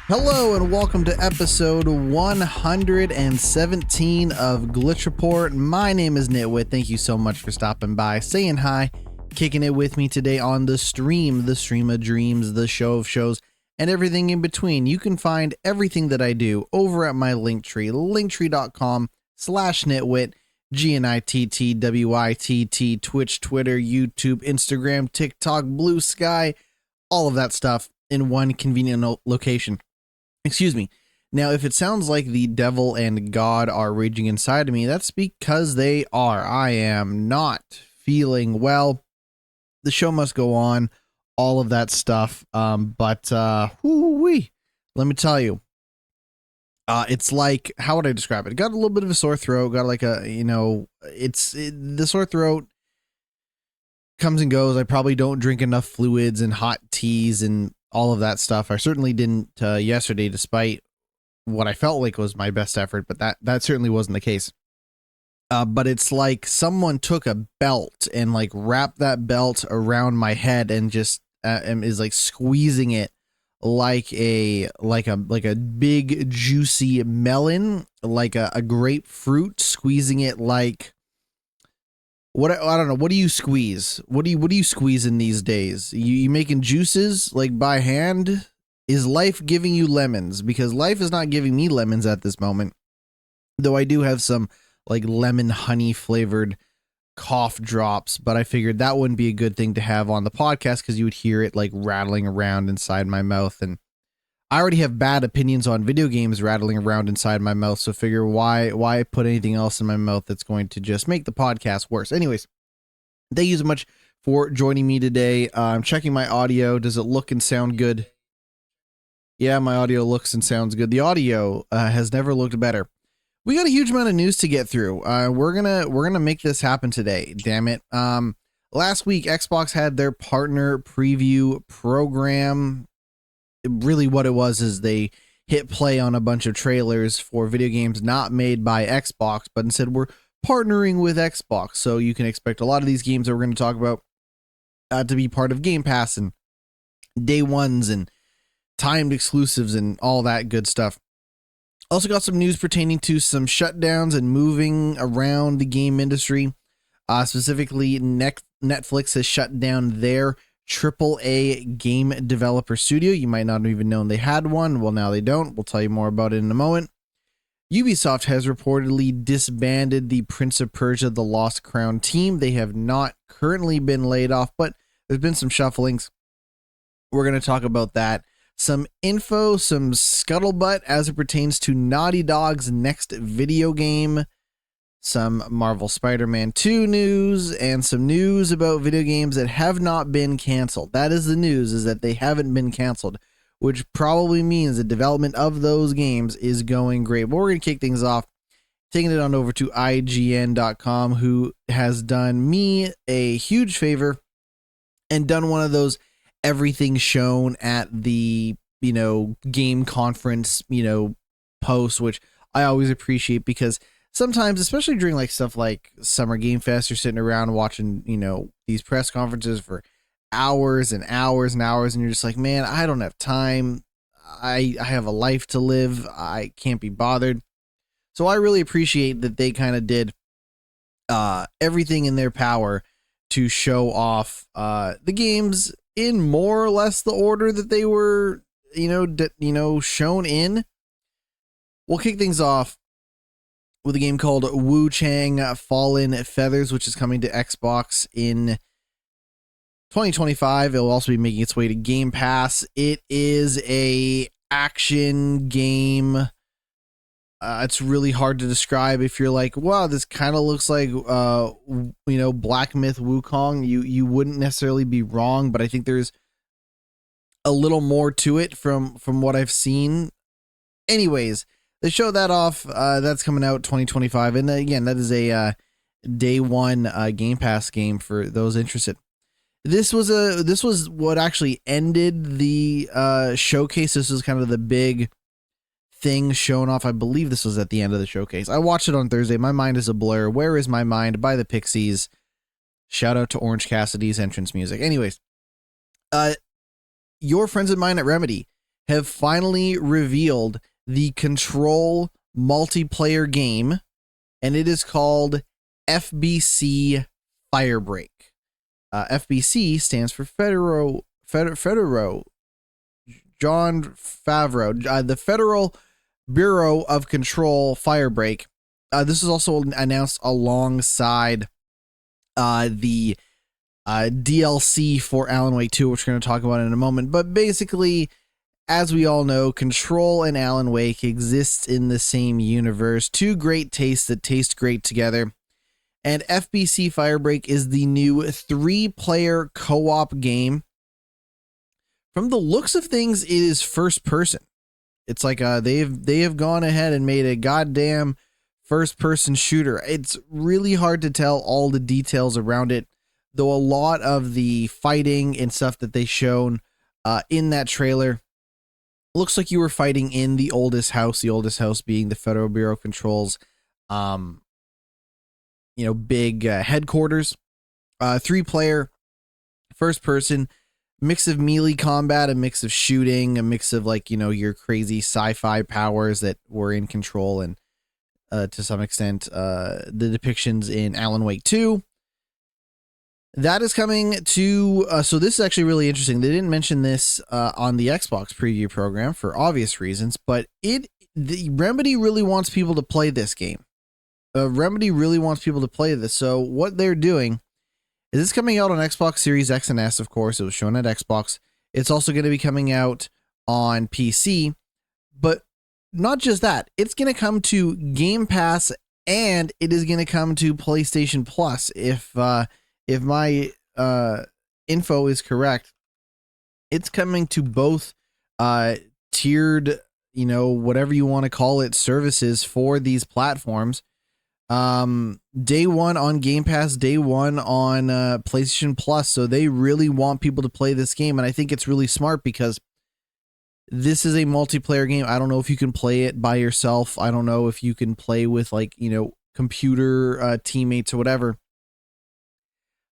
Hello and welcome to episode 117 of Glitch Report. My name is GnittWitt. Thank you so much for stopping by, saying hi, kicking it with me today on the stream of dreams, the show of shows, and everything in between. You can find everything that I do over at my Linktree, linktree.com/GnittWitt, GnittWitt, Twitch, Twitter, YouTube, Instagram, TikTok, Blue Sky, all of that stuff in one convenient location. Excuse me. Now, if it sounds like the devil and God are raging inside of me, that's because they are. I am not feeling well. The show must go on, all of that stuff. But let me tell you, it's like, how would I describe it? Got a little bit of a sore throat, got like a, the sore throat comes and goes. I probably don't drink enough fluids and hot teas and all of that stuff. I certainly didn't yesterday, despite what I felt like was my best effort, but that certainly wasn't the case. But it's like someone took a belt and like wrapped that belt around my head and just is like squeezing it like a big juicy melon, like a grapefruit, squeezing it like what, I don't know. What do you squeeze? What do you squeeze in these days? You making juices like by hand? Is life giving you lemons? Because life is not giving me lemons at this moment. Though I do have some like lemon honey flavored cough drops, but I figured that wouldn't be a good thing to have on the podcast because you would hear it like rattling around inside my mouth, and I already have bad opinions on video games rattling around inside my mouth, so figure why put anything else in my mouth that's going to just make the podcast worse. Anyways, thank you so much for joining me today. I'm checking my audio. Does it look and sound good? Yeah, my audio looks and sounds good. The audio has never looked better. We got a huge amount of news to get through. We're gonna make this happen today. Damn it. Last week, Xbox had their partner preview program. Really what it was is they hit play on a bunch of trailers for video games not made by Xbox, but instead we're partnering with Xbox. So you can expect a lot of these games that we're going to talk about to be part of Game Pass and day ones and timed exclusives and all that good stuff. Also got some news pertaining to some shutdowns and moving around the game industry. Specifically, Netflix has shut down their AAA game developer studio. You might not have even known they had one. Well, now they don't. We'll tell you more about it in a moment. Ubisoft has reportedly disbanded the Prince of Persia: The Lost Crown team. They have not currently been laid off, but there's been some shufflings. We're going to talk about that. Some info, some scuttlebutt as it pertains to Naughty Dog's next video game. Some Marvel Spider-Man 2 news, and some news about video games that have not been canceled. That is the news, is that they haven't been canceled, which probably means the development of those games is going great. But we're going to kick things off, taking it on over to IGN.com, who has done me a huge favor and done one of those everything shown at the, game conference, posts, which I always appreciate because sometimes, especially during like stuff like Summer Game Fest, you're sitting around watching, these press conferences for hours and hours and hours, and you're just like, man, I don't have time. I have a life to live. I can't be bothered. So I really appreciate that they kind of did everything in their power to show off the games in more or less the order that they were, shown in. We'll kick things off with a game called Wu Chang Fallen Feathers, which is coming to Xbox in 2025. It'll also be making its way to Game Pass. It is a action game. It's really hard to describe. If you're like, wow, this kind of looks like, Black Myth Wukong, you wouldn't necessarily be wrong, but I think there's a little more to it from what I've seen. Anyways, they show that off. That's coming out 2025. And again, that is a day one Game Pass game for those interested. This was what actually ended the showcase. This was kind of the big thing shown off. I believe this was at the end of the showcase. I watched it on Thursday. My mind is a blur. Where is My Mind by the Pixies. Shout out to Orange Cassidy's entrance music. Anyways, your friends of mine at Remedy have finally revealed the Control multiplayer game, and it is called FBC Firebreak. FBC stands for Federo John Favreau, the Federal Bureau of Control Firebreak. This is also announced alongside the DLC for Alan Wake 2, which we're going to talk about in a moment. But basically, as we all know, Control and Alan Wake exist in the same universe. Two great tastes that taste great together. And FBC Firebreak is the new 3-player co-op game. From the looks of things, it is first person. It's like they have gone ahead and made a goddamn first person shooter. It's really hard to tell all the details around it, though a lot of the fighting and stuff that they shown in that trailer looks like you were fighting in the oldest house being the Federal Bureau of Control's big headquarters. 3-player first person, mix of melee combat, a mix of shooting, a mix of your crazy sci-fi powers that were in Control, and to some extent the depictions in Alan Wake 2. That is coming to so this is actually really interesting. They didn't mention this on the Xbox preview program for obvious reasons, but the Remedy really wants people to play this game. Remedy really wants people to play this. So what they're doing is it's coming out on Xbox Series X and S, of course. It was shown at Xbox. It's also going to be coming out on PC, but not just that. It's going to come to Game Pass, and it is going to come to PlayStation Plus. If my info is correct, it's coming to both tiered, whatever you want to call it, services for these platforms. Day one on Game Pass, day one on PlayStation Plus. So they really want people to play this game, and I think it's really smart because this is a multiplayer game. I don't know if you can play it by yourself. I don't know if you can play with computer teammates or whatever.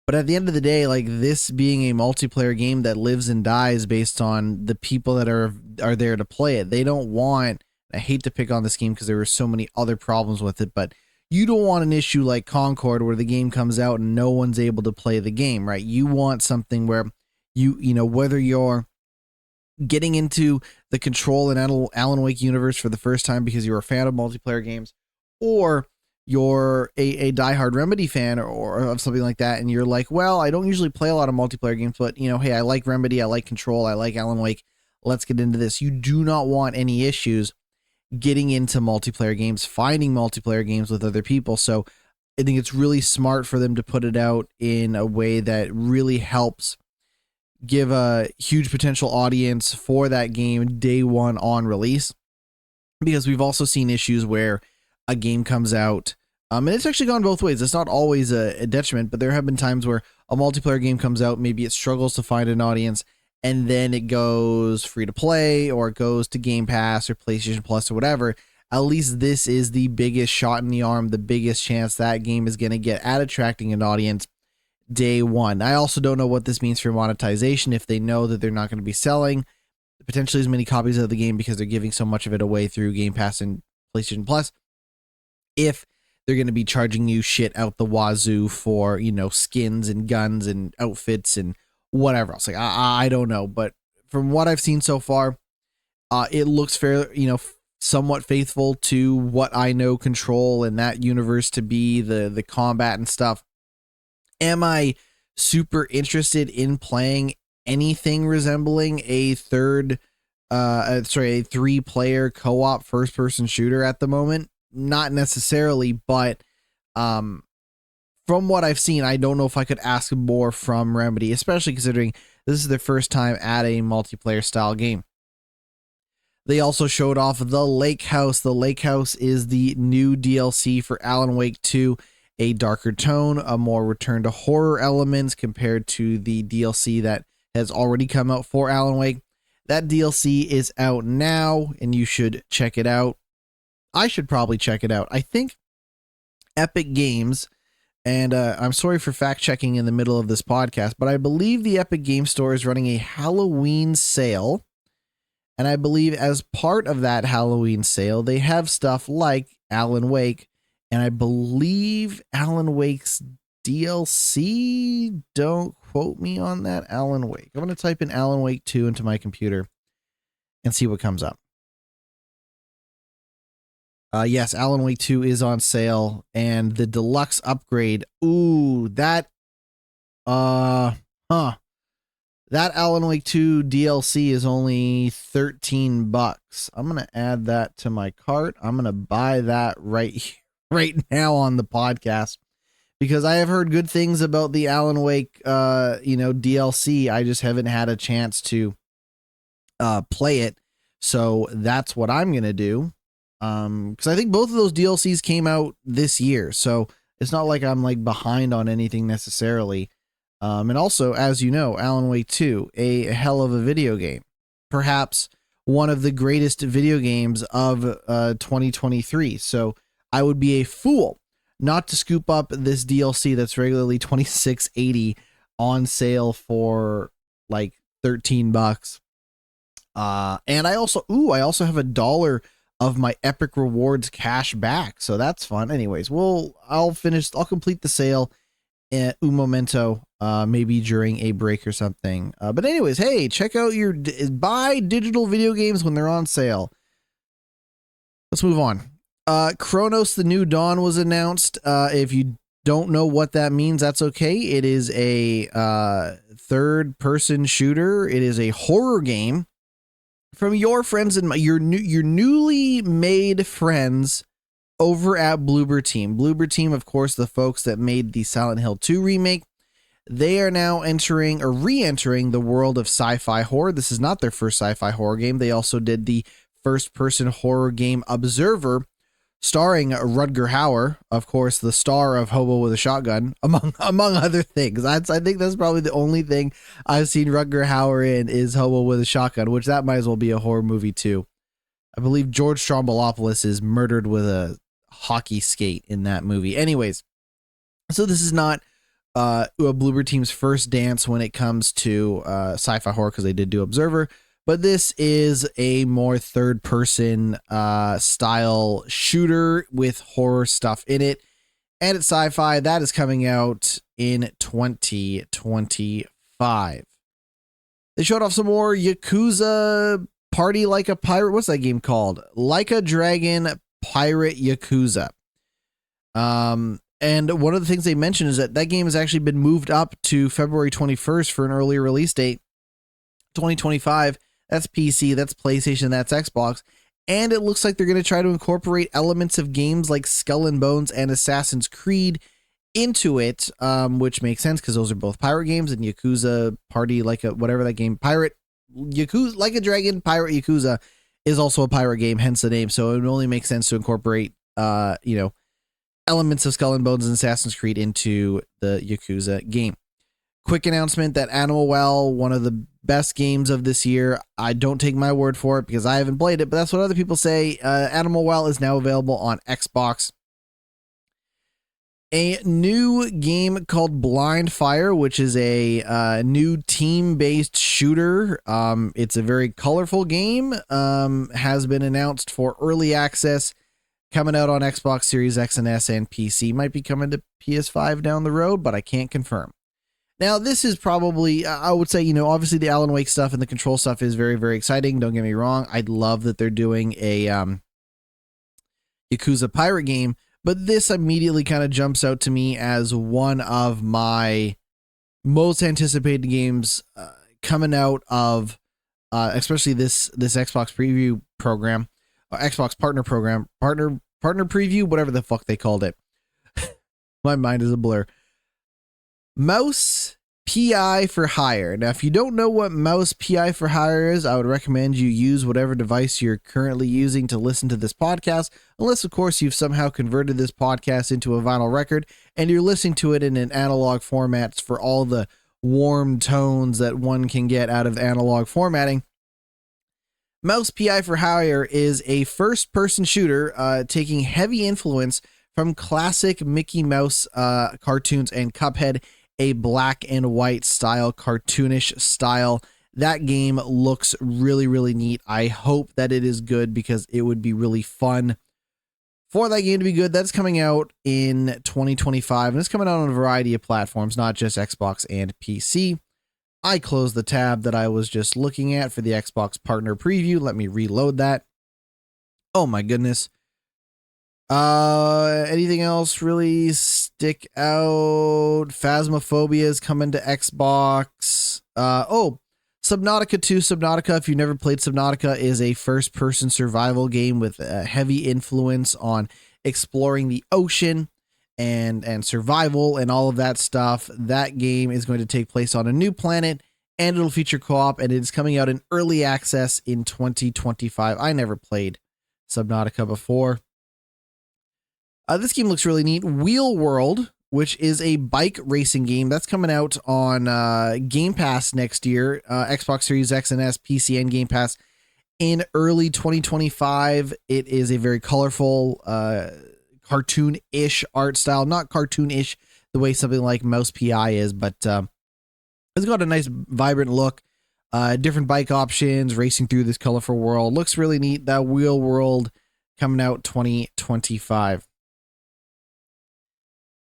But at the end of the day, this being a multiplayer game that lives and dies based on the people that are there to play it. They don't want, I hate to pick on this game because there were so many other problems with it, but you don't want an issue like Concord where the game comes out and no one's able to play the game, right? You want something where whether you're getting into the Control and Alan Wake universe for the first time because you're a fan of multiplayer games, or you're a diehard Remedy fan or of something like that, and you're like, well, I don't usually play a lot of multiplayer games, but hey, I like Remedy, I like Control, I like Alan Wake, let's get into this. You do not want any issues getting into multiplayer games, finding multiplayer games with other people. So I think it's really smart for them to put it out in a way that really helps give a huge potential audience for that game day one on release, because we've also seen issues where a game comes out, and it's actually gone both ways. It's not always a detriment, but there have been times where a multiplayer game comes out, maybe it struggles to find an audience, and then it goes free to play, or it goes to Game Pass or PlayStation Plus or whatever. At least this is the biggest shot in the arm, the biggest chance that game is going to get at attracting an audience day one. I also don't know what this means for monetization, if they know that they're not going to be selling potentially as many copies of the game because they're giving so much of it away through Game Pass and PlayStation Plus. If they're going to be charging you shit out the wazoo for, skins and guns and outfits and whatever else. I don't know. But from what I've seen so far, it looks fair, somewhat faithful to what I know Control and that universe to be, the combat and stuff. Am I super interested in playing anything resembling a 3-player co-op first-person shooter at the moment? Not necessarily, but from what I've seen, I don't know if I could ask more from Remedy, especially considering this is their first time at a multiplayer style game. They also showed off the Lake House. The Lake House is the new DLC for Alan Wake 2, a darker tone, a more return to horror elements compared to the DLC that has already come out for Alan Wake. That DLC is out now, and you should check it out. I should probably check it out. I think Epic Games, and I'm sorry for fact checking in the middle of this podcast, but I believe the Epic Game Store is running a Halloween sale, And I believe as part of that Halloween sale, they have stuff like Alan Wake, and I believe Alan Wake's DLC. Don't quote me on that. Alan Wake. I'm going to type in Alan Wake 2 into my computer and see what comes up. Yes, Alan Wake 2 is on sale, and the deluxe upgrade. Ooh, that That Alan Wake 2 DLC is only $13. I'm going to add that to my cart. I'm going to buy that right now on the podcast, because I have heard good things about the Alan Wake DLC. I just haven't had a chance to play it. So that's what I'm going to do. Because I think both of those DLCs came out this year. So it's not like I'm like behind on anything necessarily. And also, as you know, Alan Wake 2, a hell of a video game. Perhaps one of the greatest video games of 2023. So I would be a fool not to scoop up this DLC that's regularly $26.80 on sale for like $13. And I also have $1 of my Epic Rewards cash back. So that's fun. Anyways, I'll complete the sale un momento, maybe during a break or something. But anyways, hey, check out buy digital video games when they're on sale. Let's move on. Chronos: The New Dawn was announced. If you don't know what that means, that's okay. It is a third-person shooter. It is a horror game from your friends and your newly made friends over at Bloober Team. Bloober Team, of course, the folks that made the Silent Hill 2 remake. They are now re-entering the world of sci-fi horror. This is not their first sci-fi horror game. They also did the first-person horror game Observer, starring Rutger Hauer, of course, the star of Hobo with a Shotgun, among other things. I think that's probably the only thing I've seen Rutger Hauer in is Hobo with a Shotgun, which that might as well be a horror movie too. I believe George Stroumboulopoulos is murdered with a hockey skate in that movie. Anyways, so this is not Bloober Team's first dance when it comes to sci-fi horror, because they did do Observer. But this is a more third-person style shooter with horror stuff in it. And it's sci-fi. That is coming out in 2025. They showed off some more Yakuza Party Like a Pirate. What's that game called? Like a Dragon Pirate Yakuza. And one of the things they mentioned is that game has actually been moved up to February 21st for an earlier release date. 2025. That's PC, that's PlayStation, that's Xbox. And it looks like they're going to try to incorporate elements of games like Skull and Bones and Assassin's Creed into it, which makes sense because those are both pirate games, and Yakuza Party Like a whatever that game, Yakuza Like a Dragon Pirate Yakuza is also a pirate game, hence the name. So it would only make sense to incorporate elements of Skull and Bones and Assassin's Creed into the Yakuza game. Quick announcement that Animal Well, one of the best games of this year. I don't take my word for it because I haven't played it, but that's what other people say. Animal Well is now available on Xbox. A new game called Blind Fire, which is a new team-based shooter. It's a very colorful game. Has been announced for early access, coming out on Xbox Series X and S and PC. Might be coming to PS5 down the road, but I can't confirm. Now, this is probably, I would say, obviously the Alan Wake stuff and the Control stuff is very, very exciting. Don't get me wrong. I'd love that they're doing a Yakuza pirate game, but this immediately kind of jumps out to me as one of my most anticipated games coming out of, especially this Xbox preview program, Xbox partner program, partner preview, whatever the fuck they called it. My mind is a blur. Mouse PI for Hire. Now, if you don't know what Mouse PI for Hire is, I would recommend you use whatever device you're currently using to listen to this podcast, unless, of course, you've somehow converted this podcast into a vinyl record and you're listening to it in an analog format for all the warm tones that one can get out of analog formatting. Mouse PI for Hire is a first-person shooter taking heavy influence from classic Mickey Mouse cartoons and Cuphead, a black and white style, cartoonish style That game looks really, really neat. I hope that it is good because it would be really fun for that game to be good. That's coming out in 2025, and it's coming out on a variety of platforms, not just Xbox and PC. I closed the tab that I was just looking at for the Xbox partner preview. Let me reload that. Oh my goodness. Anything else really stick out? Phasmophobia is coming to Xbox. Subnautica 2. Subnautica, if you've never played Subnautica, is a first-person survival game with a heavy influence on exploring the ocean and survival and all of that stuff. That game is going to take place on a new planet, and it'll feature co-op, and it is coming out in early access in 2025. I never played Subnautica before. This game looks really neat. Wheel World, which is a bike racing game, that's coming out on Game Pass next year. Xbox Series X and S, PC, and Game Pass in early 2025. It is a very colorful, cartoon-ish art style. Not cartoon-ish the way something like Mouse PI is, but it's got a nice, vibrant look. Different bike options, racing through this colorful world. Looks really neat. That Wheel World coming out 2025.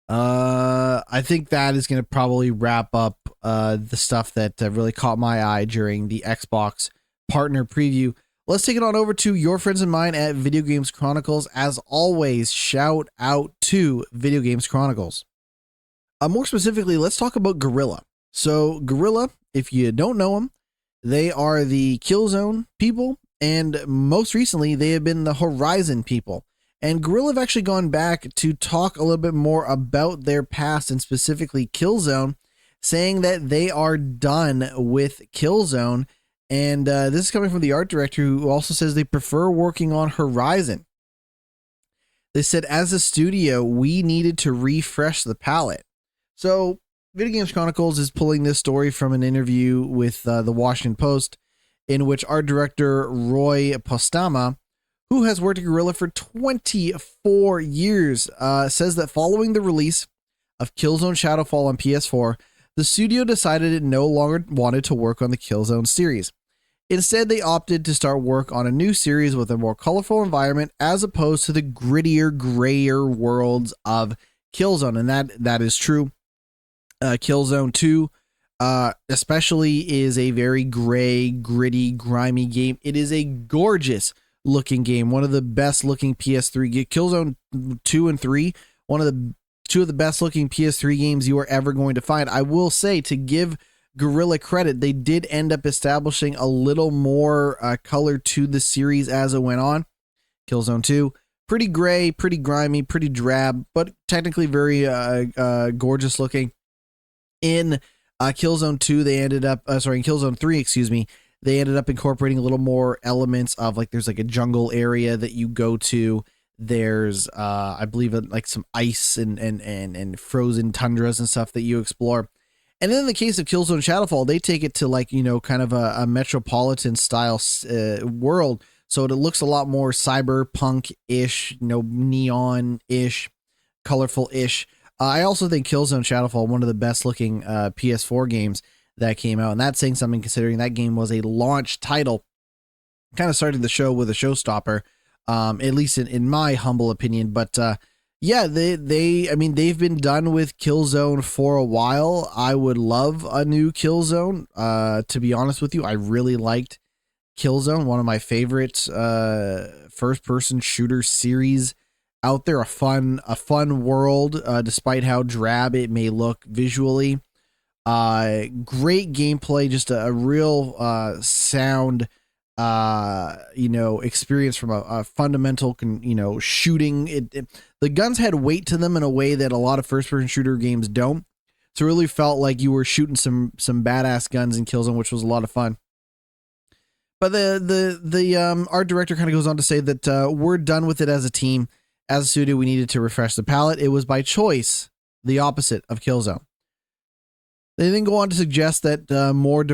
I think that is going to probably wrap up the stuff that really caught my eye during the Xbox partner preview. Let's take it on over to your friends and mine at Video Games Chronicles. As always, shout out to Video Games Chronicles. More specifically, let's talk about Guerrilla. So Guerrilla, if you don't know them, they are the Killzone people, and most recently they have been the Horizon people. And Guerrilla have actually gone back to talk a little bit more about their past, and specifically Killzone, saying that they are done with Killzone. And this is coming from the art director, who also says they prefer working on Horizon. They said, as a studio, we needed to refresh the palette. So Video Games Chronicles is pulling this story from an interview with the Washington Post, in which art director Roy Postama, who has worked at Guerrilla for 24 years, says that following the release of Killzone Shadowfall on PS4, the studio decided it no longer wanted to work on the Killzone series. Instead, they opted to start work on a new series with a more colorful environment, as opposed to the grittier, grayer worlds of Killzone. And that is true. Killzone 2 especially is a very gray, gritty, grimy game. It is a gorgeous looking game, one of the best looking PS3 Killzone 2 and 3, two of the best looking PS3 games you are ever going to find. I will say, to give Guerrilla credit, they did end up establishing a little more color to the series as it went on. Killzone 2, pretty gray, pretty grimy, pretty drab, but technically very gorgeous looking. In Killzone 2, they ended up in Killzone 3, excuse me, they ended up incorporating a little more elements of, like, there's like a jungle area that you go to. There's I believe like some ice and frozen tundras and stuff that you explore. And then in the case of Killzone Shadowfall, they take it to, like, you know, kind of a metropolitan style world. So it looks a lot more cyberpunk-ish, you know, neon-ish, colorful-ish. I also think Killzone Shadowfall, one of the best looking PS4 games that came out. And that's saying something, considering that game was a launch title. Kind of started the show with a showstopper, at least in my humble opinion. But yeah, they've been done with Killzone for a while. I would love a new Killzone. To be honest with you, I really liked Killzone, one of my favorites first-person shooter series out there. A fun world, despite how drab it may look visually. Great gameplay, just a real sound experience from a fundamental shooting. The guns had weight to them in a way that a lot of first-person shooter games don't. So it really felt like you were shooting some badass guns in Killzone, which was a lot of fun. But the art director kind of goes on to say that we're done with it as a team. As a studio, we needed to refresh the palette. It was by choice, the opposite of Killzone. They then go on to suggest that the more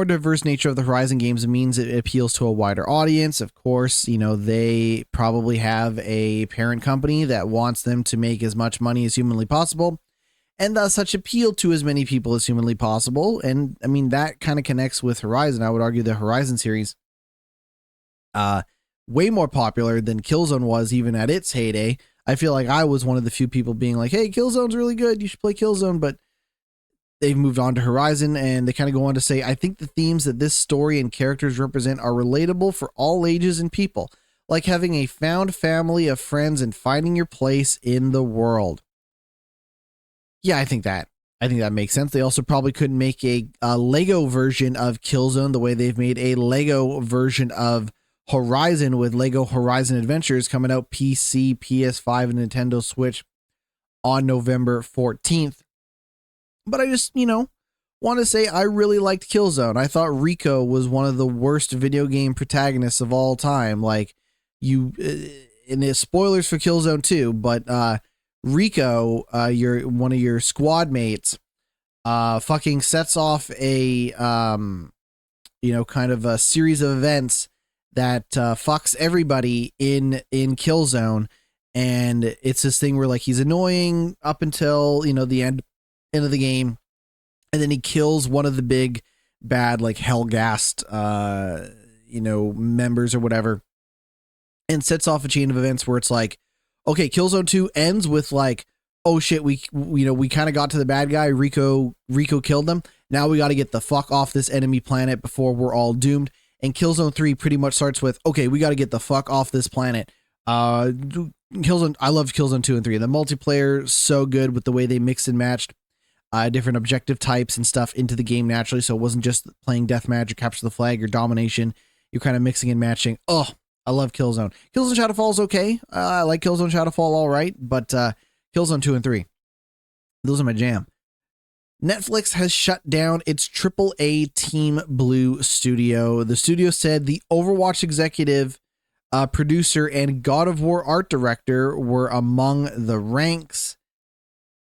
diverse nature of the Horizon games means it appeals to a wider audience. Of course, they probably have a parent company that wants them to make as much money as humanly possible. and thus such appeal to as many people as humanly possible. And I mean, that kind of connects with Horizon. I would argue the Horizon series, way more popular than Killzone was even at its heyday. I feel like I was one of the few people being like, hey, Killzone's really good, you should play Killzone, but they've moved on to Horizon, and they kind of go on to say, I think the themes that this story and characters represent are relatable for all ages and people, like having a found family of friends and finding your place in the world. Yeah, I think that makes sense. They also probably couldn't make a Lego version of Killzone the way they've made a Lego version of Horizon with Lego Horizon Adventures coming out PC, PS5, and Nintendo Switch on November 14th. But I just, want to say I really liked Killzone. I thought Rico was one of the worst video game protagonists of all time. Like, and there's spoilers for Killzone 2, but Rico, one of your squad mates, fucking sets off a, kind of a series of events that fucks everybody in Killzone. And it's this thing where, like, he's annoying up until, the end of the game. And then he kills one of the big bad, like, Hellgast, members or whatever, and sets off a chain of events where it's like, okay, Killzone 2 ends with like, oh shit, we kind of got to the bad guy. Rico killed them. Now we got to get the fuck off this enemy planet before we're all doomed. And Killzone 3 pretty much starts with, okay, we got to get the fuck off this planet. I loved Killzone 2 and 3. The multiplayer, so good with the way they mixed and matched different objective types and stuff into the game naturally. So it wasn't just playing deathmatch or capture the flag or domination. You're kind of mixing and matching. Oh, I love Killzone. Killzone Shadowfall is okay. I like Killzone Shadowfall all right, but Killzone 2 and 3, those are my jam. Netflix has shut down its AAA Team Blue studio. The studio said the Overwatch executive, producer, and God of War art director were among the ranks.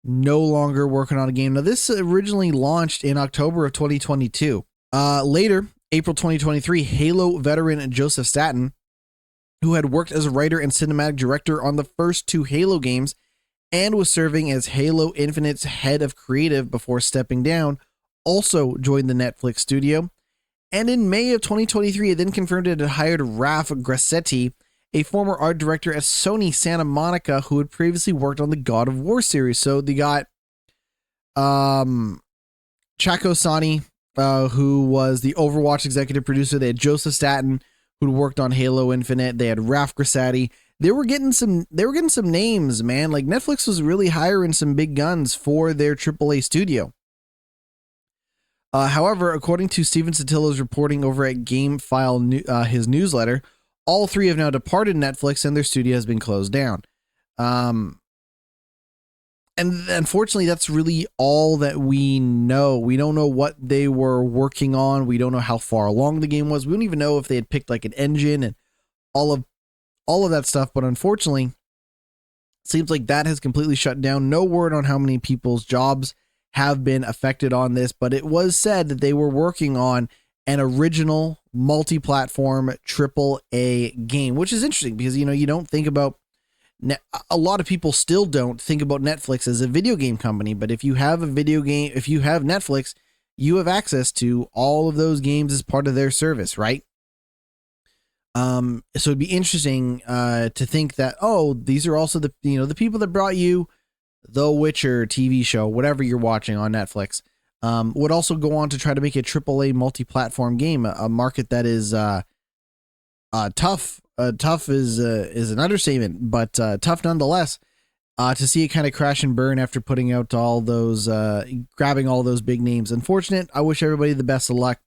No longer working on a game. Now, this originally launched in October of 2022. Later, April 2023, Halo veteran Joseph Staten, who had worked as a writer and cinematic director on the first 2 Halo games and was serving as Halo Infinite's head of creative before stepping down, also joined the Netflix studio. And in May of 2023, it then confirmed it had hired Ralph Grassetti, a former art director at Sony Santa Monica, who had previously worked on the God of War series. So they got Chaco Sani, who was the Overwatch executive producer. They had Joseph Staten, who'd worked on Halo Infinite. They had Ralph Grassetti. They were getting some names, man. Like, Netflix was really hiring some big guns for their AAA studio. However, according to Steven Sotillo's reporting over at GameFile, his newsletter, all 3 have now departed Netflix and their studio has been closed down. And unfortunately, that's really all that we know. We don't know what they were working on. We don't know how far along the game was. We don't even know if they had picked like an engine and all of that stuff. But unfortunately, it seems like that has completely shut down. No word on how many people's jobs have been affected on this, but it was said that they were working on an original multi-platform AAA game, which is interesting because, you don't think about, a lot of people still don't think about Netflix as a video game company, but if you have if you have Netflix, you have access to all of those games as part of their service, right? So it'd be interesting to think that, oh, these are also the people that brought you The Witcher TV show, whatever you're watching on Netflix, would also go on to try to make a AAA multi-platform game, a market that is tough. Tough is an understatement, but tough nonetheless. To see it kind of crash and burn after putting out all those, grabbing all those big names. Unfortunate. I wish everybody the best of luck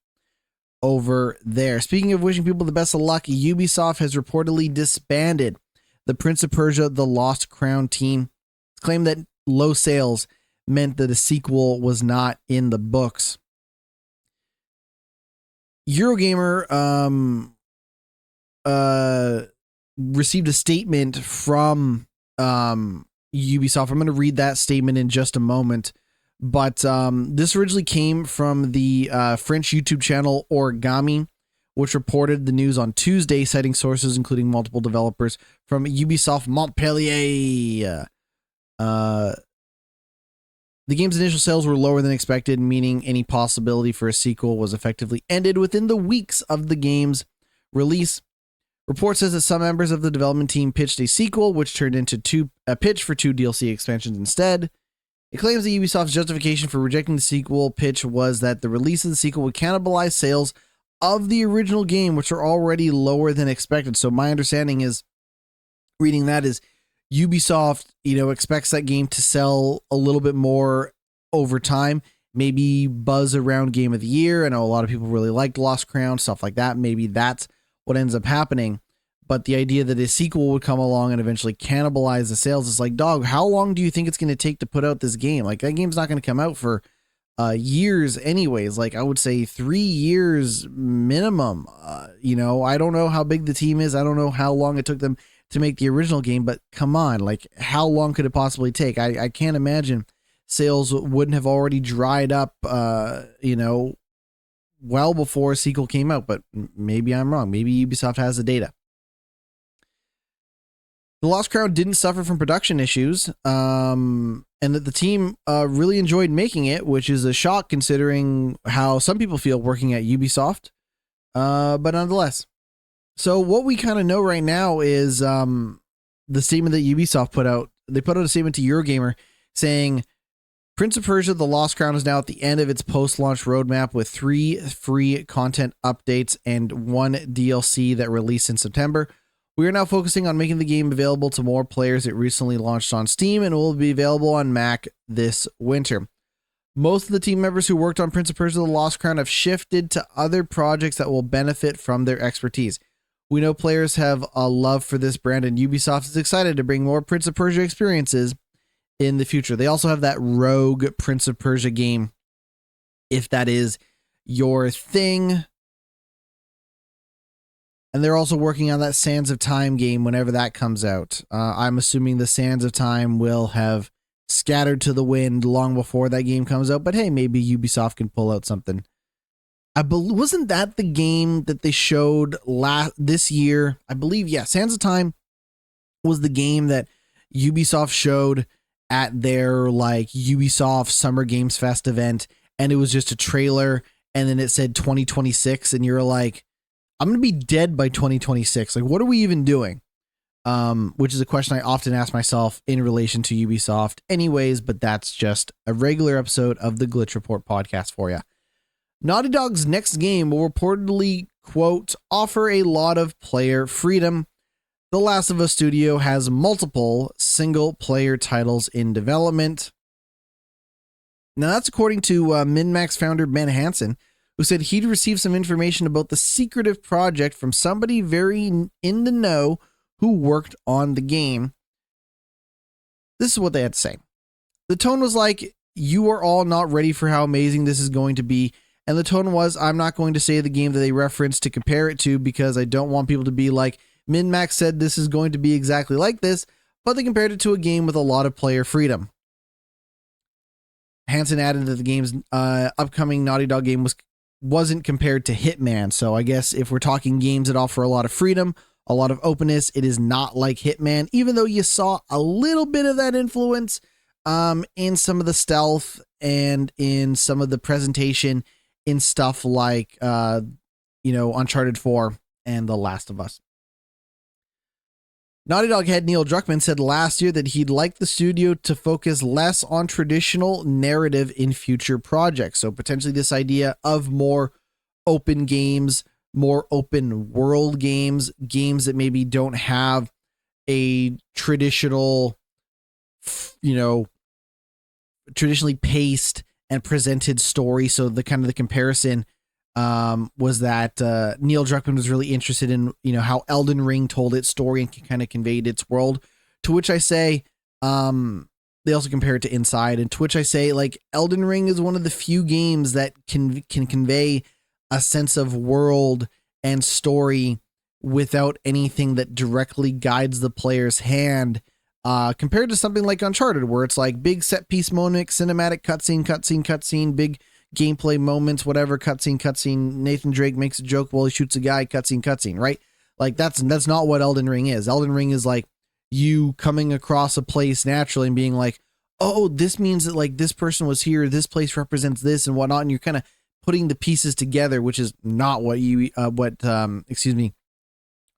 over there. Speaking of wishing people the best of luck, Ubisoft has reportedly disbanded the Prince of Persia: The Lost Crown team. It's claimed that low sales meant that a sequel was not in the books. Eurogamer received a statement from Ubisoft. I'm going to read that statement in just a moment. But this originally came from the French YouTube channel Origami, which reported the news on Tuesday, citing sources including multiple developers from Ubisoft Montpellier. The game's initial sales were lower than expected, meaning any possibility for a sequel was effectively ended within the weeks of the game's release. Report says that some members of the development team pitched a sequel, which turned into a pitch for 2 DLC expansions instead. It claims that Ubisoft's justification for rejecting the sequel pitch was that the release of the sequel would cannibalize sales of the original game, which are already lower than expected. So my understanding is, reading that, is Ubisoft, expects that game to sell a little bit more over time, maybe buzz around Game of the Year. I know a lot of people really liked Lost Crown, stuff like that. Maybe that's what ends up happening. But the idea that a sequel would come along and eventually cannibalize the sales is like, dog, how long do you think it's going to take to put out this game? Like, that game's not going to come out for years anyways. Like, I would say 3 years minimum. I don't know how big the team is. I don't know how long it took them to make the original game, but come on, like, how long could it possibly take? I can't imagine sales wouldn't have already dried up, well before a sequel came out, but maybe I'm wrong. Maybe Ubisoft has the data. The Lost Crown didn't suffer from production issues, and that the team really enjoyed making it, which is a shock considering how some people feel working at Ubisoft, but nonetheless. So what we kind of know right now is the statement that Ubisoft put out. They put out a statement to Eurogamer saying, Prince of Persia: The Lost Crown is now at the end of its post-launch roadmap with 3 free content updates and 1 DLC that released in September. We are now focusing on making the game available to more players. It recently launched on Steam and will be available on Mac this winter. Most of the team members who worked on Prince of Persia: The Lost Crown have shifted to other projects that will benefit from their expertise. We know players have a love for this brand, and Ubisoft is excited to bring more Prince of Persia experiences in the future. They also have that Rogue Prince of Persia game, if that is your thing. And they're also working on that Sands of Time game whenever that comes out. I'm assuming the Sands of Time will have scattered to the wind long before that game comes out, but hey, maybe Ubisoft can pull out something. Wasn't that the game that they showed this year? I believe, yeah, Sands of Time was the game that Ubisoft showed at their Ubisoft Summer Games Fest event, and it was just a trailer, and then it said 2026, and you're like, I'm going to be dead by 2026. Like, what are we even doing? Which is a question I often ask myself in relation to Ubisoft anyways, but that's just a regular episode of the Glitch Report podcast for you. Naughty Dog's next game will reportedly, quote, offer a lot of player freedom. The Last of Us studio has multiple single-player titles in development. Now, that's according to MinMax founder Ben Hansen, who said he'd received some information about the secretive project from somebody very in the know who worked on the game. This is what they had to say. The tone was like, you are all not ready for how amazing this is going to be. And the tone was, I'm not going to say the game that they referenced to compare it to because I don't want people to be like, MinMax said this is going to be exactly like this, but they compared it to a game with a lot of player freedom. Hansen added that the game's upcoming Naughty Dog game wasn't compared to Hitman. So I guess if we're talking games that offer a lot of freedom, a lot of openness, it is not like Hitman, even though you saw a little bit of that influence in some of the stealth and in some of the presentation in stuff like, Uncharted 4 and The Last of Us. Naughty Dog head Neil Druckmann said last year that he'd like the studio to focus less on traditional narrative in future projects. So potentially this idea of more open games, more open world games that maybe don't have a traditional, traditionally paced and presented story. So the kind of the comparison was that Neil Druckmann was really interested in, how Elden Ring told its story and kind of conveyed its world, to which I say, they also compare it to Inside, and to which I say, Elden Ring is one of the few games that can convey a sense of world and story without anything that directly guides the player's hand, compared to something like Uncharted, where it's like big set piece moment, cinematic cutscene, big gameplay moments, whatever, cutscene. Nathan Drake makes a joke while he shoots a guy, cutscene, right? Like that's not what Elden Ring is. Elden Ring is like you coming across a place naturally and being like, oh, this means that like this person was here, this place represents this and whatnot, and you're kind of putting the pieces together, which is not what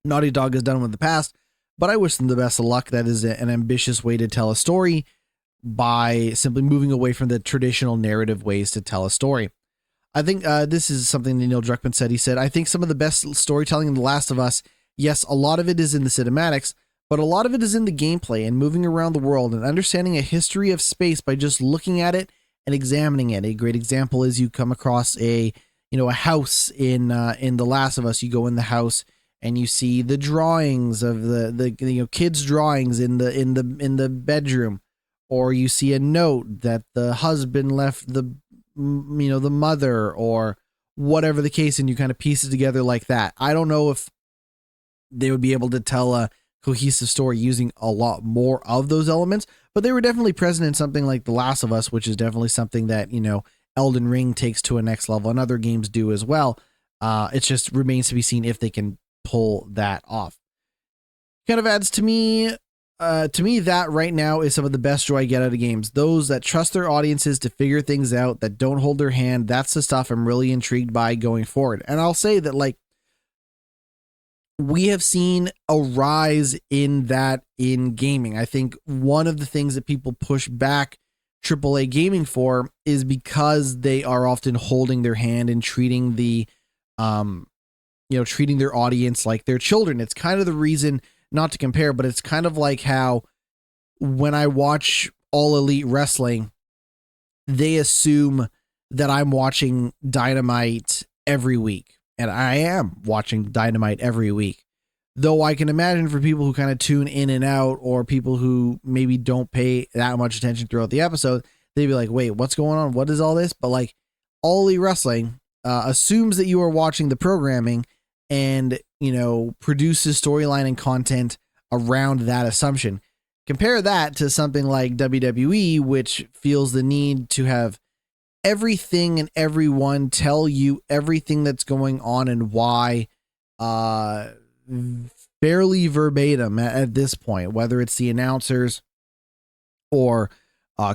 Naughty Dog has done with the past. But I wish them the best of luck. That is an ambitious way to tell a story by simply moving away from the traditional narrative ways to tell a story. I think this is something that Neil Druckmann said. He said, I think some of the best storytelling in The Last of Us, yes, a lot of it is in the cinematics, but a lot of it is in the gameplay and moving around the world and understanding a history of space by just looking at it and examining it. A great example is you come across a house in The Last of Us. You go in the house and you see the drawings of the kids' drawings in the bedroom, or you see a note that the husband left the mother, or whatever the case, and you kind of piece it together like that. I don't know if they would be able to tell a cohesive story using a lot more of those elements, but they were definitely present in something like The Last of Us, which is definitely something that Elden Ring takes to a next level, and other games do as well. It just remains to be seen if they can pull that off. Kind of adds to me that right now is some of the best joy I get out of games. Those that trust their audiences to figure things out, that don't hold their hand. That's the stuff I'm really intrigued by going forward. And I'll say that, like, we have seen a rise in that in gaming. I think one of the things that people push back AAA gaming for is because they are often holding their hand and treating treating their audience like their children. It's kind of the reason, not to compare, but it's kind of like how when I watch All Elite Wrestling, they assume that I'm watching Dynamite every week. And I am watching Dynamite every week. Though I can imagine for people who kind of tune in and out, or people who maybe don't pay that much attention throughout the episode, they'd be like, wait, what's going on? What is all this? But like, All Elite Wrestling assumes that you are watching the programming and, produces storyline and content around that assumption. Compare that to something like WWE, which feels the need to have everything and everyone tell you everything that's going on and why, fairly verbatim at this point, whether it's the announcers or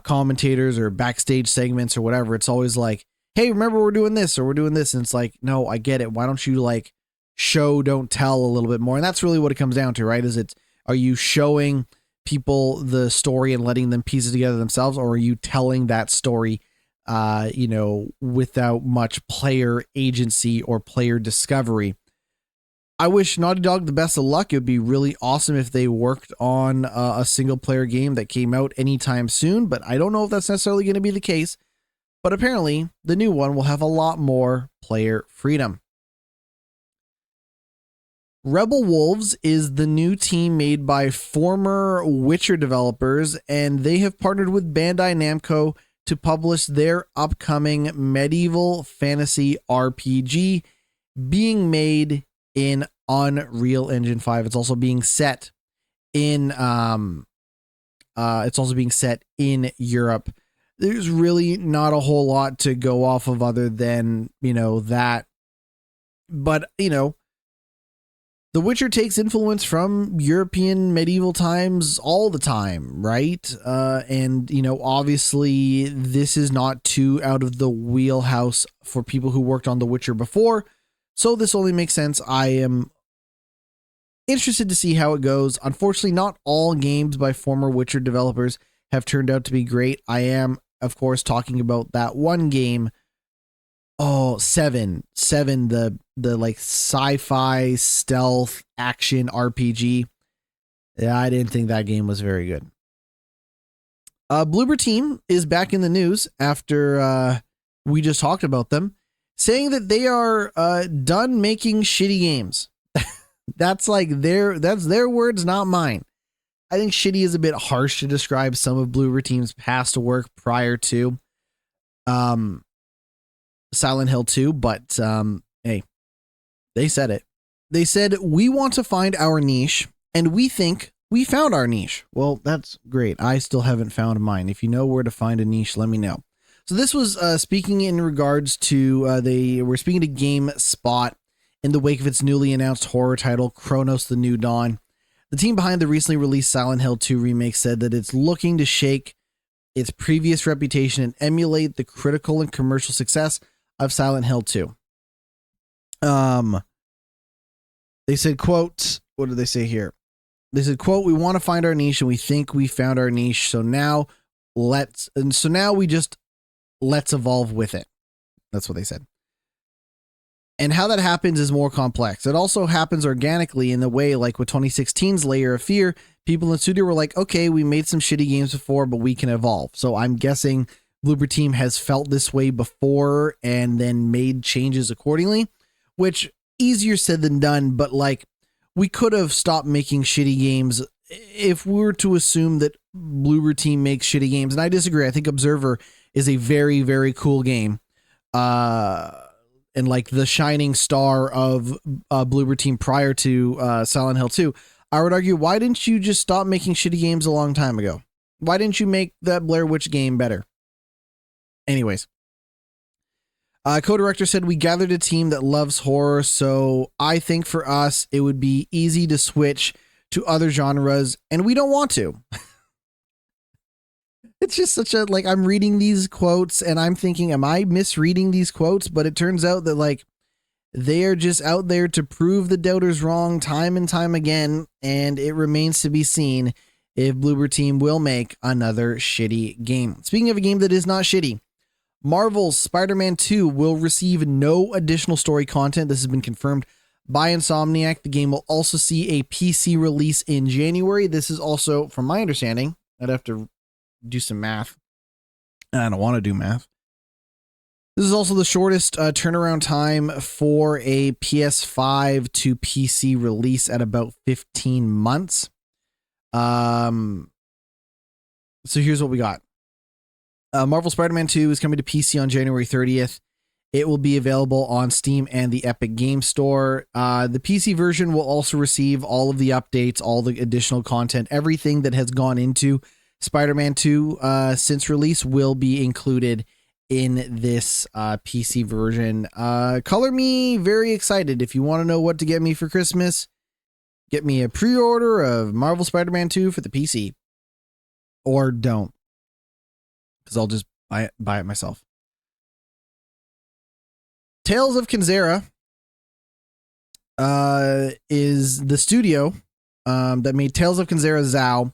commentators or backstage segments or whatever. It's always like, hey, remember we're doing this or we're doing this. And it's like, no, I get it. Why don't you like show, don't tell a little bit more? And that's really what it comes down to, right? Are you showing people the story and letting them piece it together themselves, or are you telling that story without much player agency or player discovery? I wish Naughty Dog the best of luck. It would be really awesome if they worked on a single player game that came out anytime soon, but I don't know if that's necessarily going to be the case. But apparently the new one will have a lot more player freedom. Rebel Wolves is the new team made by former Witcher developers, and they have partnered with Bandai Namco to publish their upcoming medieval fantasy RPG being made in Unreal Engine 5. It's also being set in Europe. There's really not a whole lot to go off of other than, that. But, The Witcher takes influence from European medieval times all the time, right? And obviously this is not too out of the wheelhouse for people who worked on The Witcher before. So this only makes sense. I am interested to see how it goes. Unfortunately, not all games by former Witcher developers have turned out to be great. I am, of course, talking about that one game. Oh, Seven, the like sci-fi stealth action RPG. Yeah, I didn't think that game was very good. Bloober Team is back in the news after we just talked about them, saying that they are done making shitty games. That's their words, not mine. I think shitty is a bit harsh to describe some of Bloober Team's past work prior to Silent Hill 2, but hey, they said it. They said, we want to find our niche, and we think we found our niche. Well, that's great. I still haven't found mine. If you know where to find a niche, let me know. So this was speaking in regards to, they were speaking to GameSpot in the wake of its newly announced horror title, Chronos: The New Dawn. The team behind the recently released Silent Hill 2 remake said that it's looking to shake its previous reputation and emulate the critical and commercial success of Silent Hill 2. They said, quote, what did they say here? They said, quote, we want to find our niche and we think we found our niche. So now let's evolve with it. That's what they said. And how that happens is more complex. It also happens organically in the way, like with 2016's Layer of Fear, people in the studio were like, okay, we made some shitty games before, but we can evolve. So I'm guessing Bloober Team has felt this way before and then made changes accordingly, which easier said than done. But like, we could have stopped making shitty games if we were to assume that Bloober Team makes shitty games. And I disagree. I think Observer is a very, very cool game. And like the shining star of Bloober Team prior to Silent Hill 2, I would argue, why didn't you just stop making shitty games a long time ago? Why didn't you make that Blair Witch game better? Anyways, co-director said, we gathered a team that loves horror, so I think for us, it would be easy to switch to other genres, and we don't want to. It's just such a, like, I'm reading these quotes and I'm thinking, am I misreading these quotes? But it turns out that, like, they are just out there to prove the doubters wrong time and time again. And it remains to be seen if Bloober Team will make another shitty game. Speaking of a game that is not shitty, Marvel's Spider-Man 2 will receive no additional story content. This has been confirmed by Insomniac. The game will also see a PC release in January. This is also, from my understanding, I'd have to do some math. I don't want to do math. This is also the shortest turnaround time for a PS5 to PC release at about 15 months. So here's what we got. Marvel Spider-Man 2 is coming to PC on January 30th. It will be available on Steam and the Epic Game Store. The PC version will also receive all of the updates, all the additional content, everything that has gone into Spider-Man 2 since release will be included in this PC version. Color me very excited. If you want to know what to get me for Christmas, get me a pre-order of Marvel Spider-Man 2 for the PC. Or don't, because I'll just buy it myself. Tales of Kenzera is the studio that made Tales of Kenzera Zao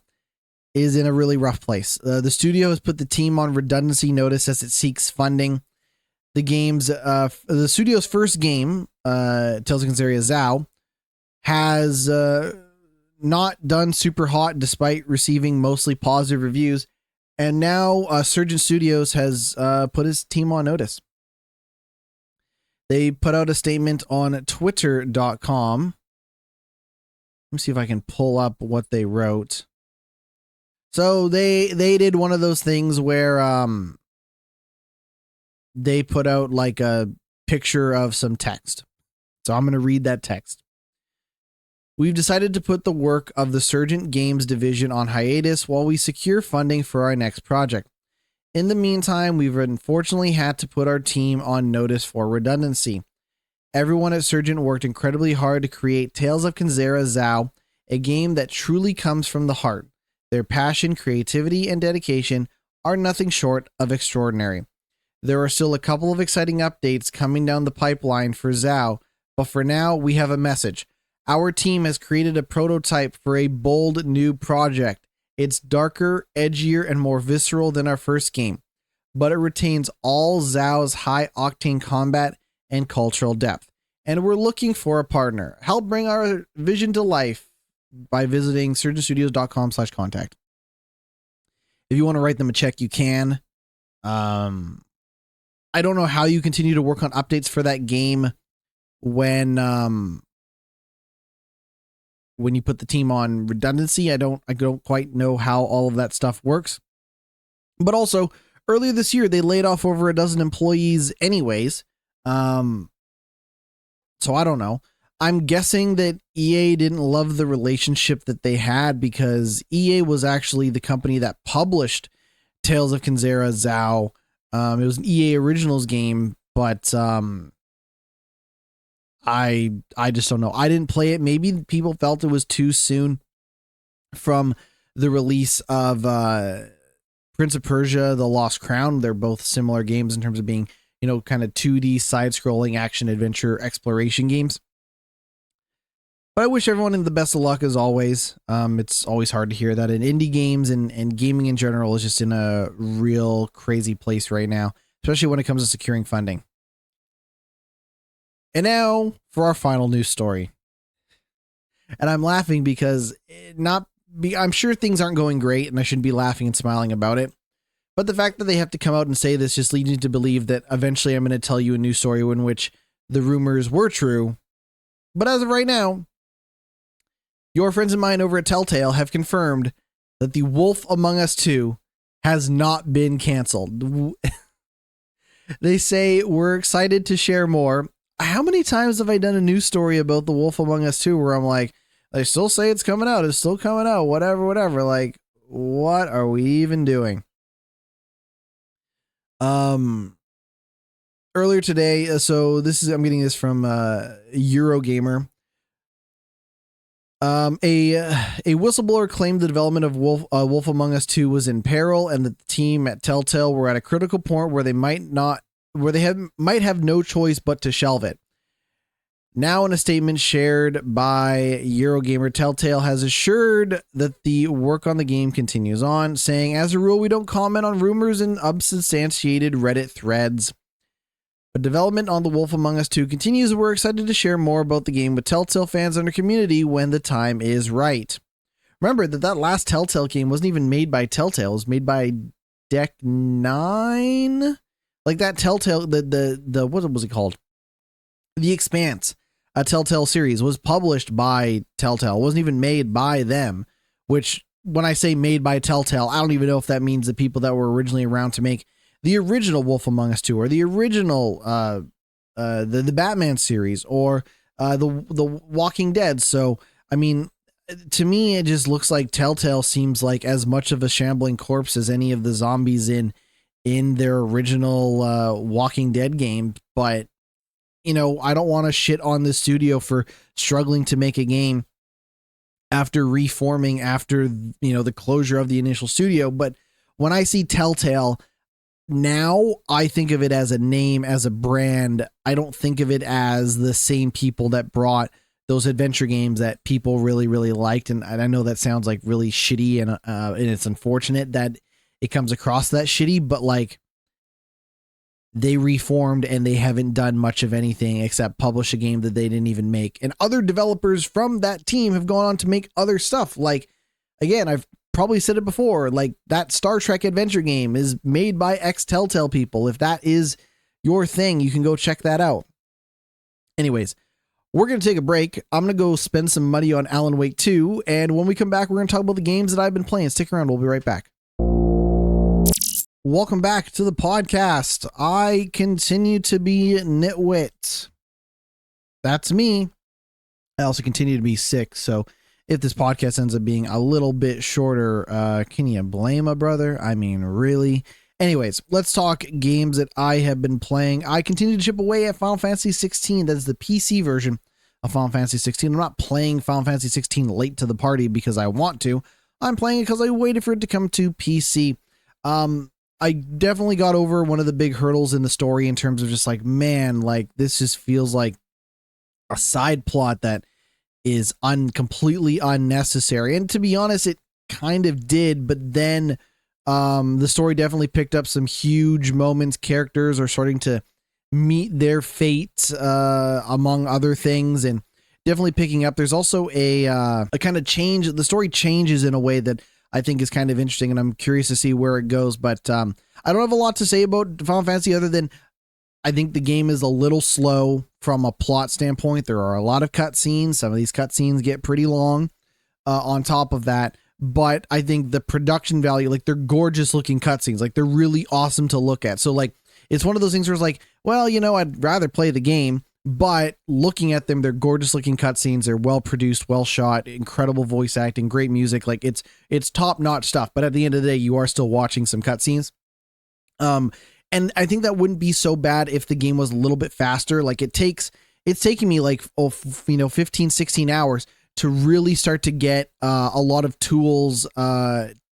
is in a really rough place. The studio has put the team on redundancy notice as it seeks funding. The studio's first game, Tales of Kenzera Zao, has not done super hot despite receiving mostly positive reviews. And now Surgeon Studios has put his team on notice. They put out a statement on twitter.com. Let me see if I can pull up what they wrote. So they did one of those things where they put out like a picture of some text. So I'm going to read that text. We've decided to put the work of the Surgent Games division on hiatus while we secure funding for our next project. In the meantime, we've unfortunately had to put our team on notice for redundancy. Everyone at Surgent worked incredibly hard to create Tales of Kenzera Zao, a game that truly comes from the heart. Their passion, creativity, and dedication are nothing short of extraordinary. There are still a couple of exciting updates coming down the pipeline for Zao, but for now, we have a message. Our team has created a prototype for a bold new project. It's darker, edgier, and more visceral than our first game, but it retains all Zao's high-octane combat and cultural depth. And we're looking for a partner. Help bring our vision to life by visiting surgeonstudios.com/contact. If you want to write them a check, you can. I don't know how you continue to work on updates for that game when you put the team on redundancy. I don't quite know how all of that stuff works. But also, earlier this year, they laid off over a dozen employees anyways. So I don't know. I'm guessing that EA didn't love the relationship that they had because EA was actually the company that published Tales of Kenzera Zao. It was an EA Originals game, but I just don't know. I didn't play it. Maybe people felt it was too soon from the release of Prince of Persia, The Lost Crown. They're both similar games in terms of being, kind of 2D side-scrolling action adventure exploration games. But I wish everyone the best of luck as always. It's always hard to hear that in indie games and gaming in general is just in a real crazy place right now, especially when it comes to securing funding. And now for our final news story. And I'm laughing because I'm sure things aren't going great and I shouldn't be laughing and smiling about it. But the fact that they have to come out and say this just leads me to believe that eventually I'm going to tell you a news story in which the rumors were true. But as of right now, your friends and mine over at Telltale have confirmed that The Wolf Among Us 2 has not been canceled. They say, we're excited to share more. How many times have I done a news story about The Wolf Among Us 2 where I'm like, they still say it's coming out. It's still coming out. Whatever. Like, what are we even doing? Earlier today, so I'm getting this from Eurogamer. A whistleblower claimed the development of Wolf Among Us 2 was in peril, and that the team at Telltale were at a critical point where they might have no choice but to shelve it. Now, in a statement shared by Eurogamer, Telltale has assured that the work on the game continues on, saying, as a rule, we don't comment on rumors and unsubstantiated Reddit threads. But development on The Wolf Among Us 2 continues, and we're excited to share more about the game with Telltale fans and our community when the time is right. Remember that last Telltale game wasn't even made by Telltale. It was made by Deck 9? Like that Telltale, the what was it called? The Expanse, a Telltale series, was published by Telltale. It wasn't even made by them, which when I say made by Telltale, I don't even know if that means the people that were originally around to make the original Wolf Among Us 2 or the original the Batman series or the Walking Dead. So, I mean, to me, it just looks like Telltale seems like as much of a shambling corpse as any of the zombies in their original Walking Dead game. But, I don't want to shit on the studio for struggling to make a game after reforming after, the closure of the initial studio. But when I see Telltale, now I think of it as a name, as a brand. I don't think of it as the same people that brought those adventure games that people really, really liked. And I know that sounds like really shitty and it's unfortunate that it comes across that shitty, but like they reformed and they haven't done much of anything except publish a game that they didn't even make. And other developers from that team have gone on to make other stuff. Like, again, I've probably said it before, like that Star Trek adventure game is made by ex-Telltale people. If that is your thing, you can go check that out. Anyways, we're going to take a break. I'm going to go spend some money on Alan Wake 2. And when we come back, we're going to talk about the games that I've been playing. Stick around. We'll be right back. Welcome back to the podcast. I continue to be GnittWitt. That's me. I also continue to be sick. So if this podcast ends up being a little bit shorter, can you blame a brother? I mean, really? Anyways, let's talk games that I have been playing. I continue to chip away at Final Fantasy 16. That is the PC version of Final Fantasy 16. I'm not playing Final Fantasy 16 late to the party because I want to. I'm playing it because I waited for it to come to PC. I definitely got over one of the big hurdles in the story in terms of just like, man, like this just feels like a side plot that is completely unnecessary. And to be honest, it kind of did, but then the story definitely picked up some huge moments. Characters are starting to meet their fate, among other things, and definitely picking up. There's also a kind of change. The story changes in a way that I think is kind of interesting, and I'm curious to see where it goes. But I don't have a lot to say about Final Fantasy other than I think the game is a little slow from a plot standpoint. There are a lot of cutscenes. Some of these cutscenes get pretty long on top of that. But I think the production value, like they're gorgeous looking cutscenes. Like they're really awesome to look at. So like, it's one of those things where it's like, well, I'd rather play the game, but looking at them, they're gorgeous looking cutscenes. They're well produced, well shot, incredible voice acting, great music. Like it's top notch stuff. But at the end of the day, you are still watching some cutscenes. And I think that wouldn't be so bad if the game was a little bit faster. Like it's taking me like, 15, 16 hours to really start to get a lot of tools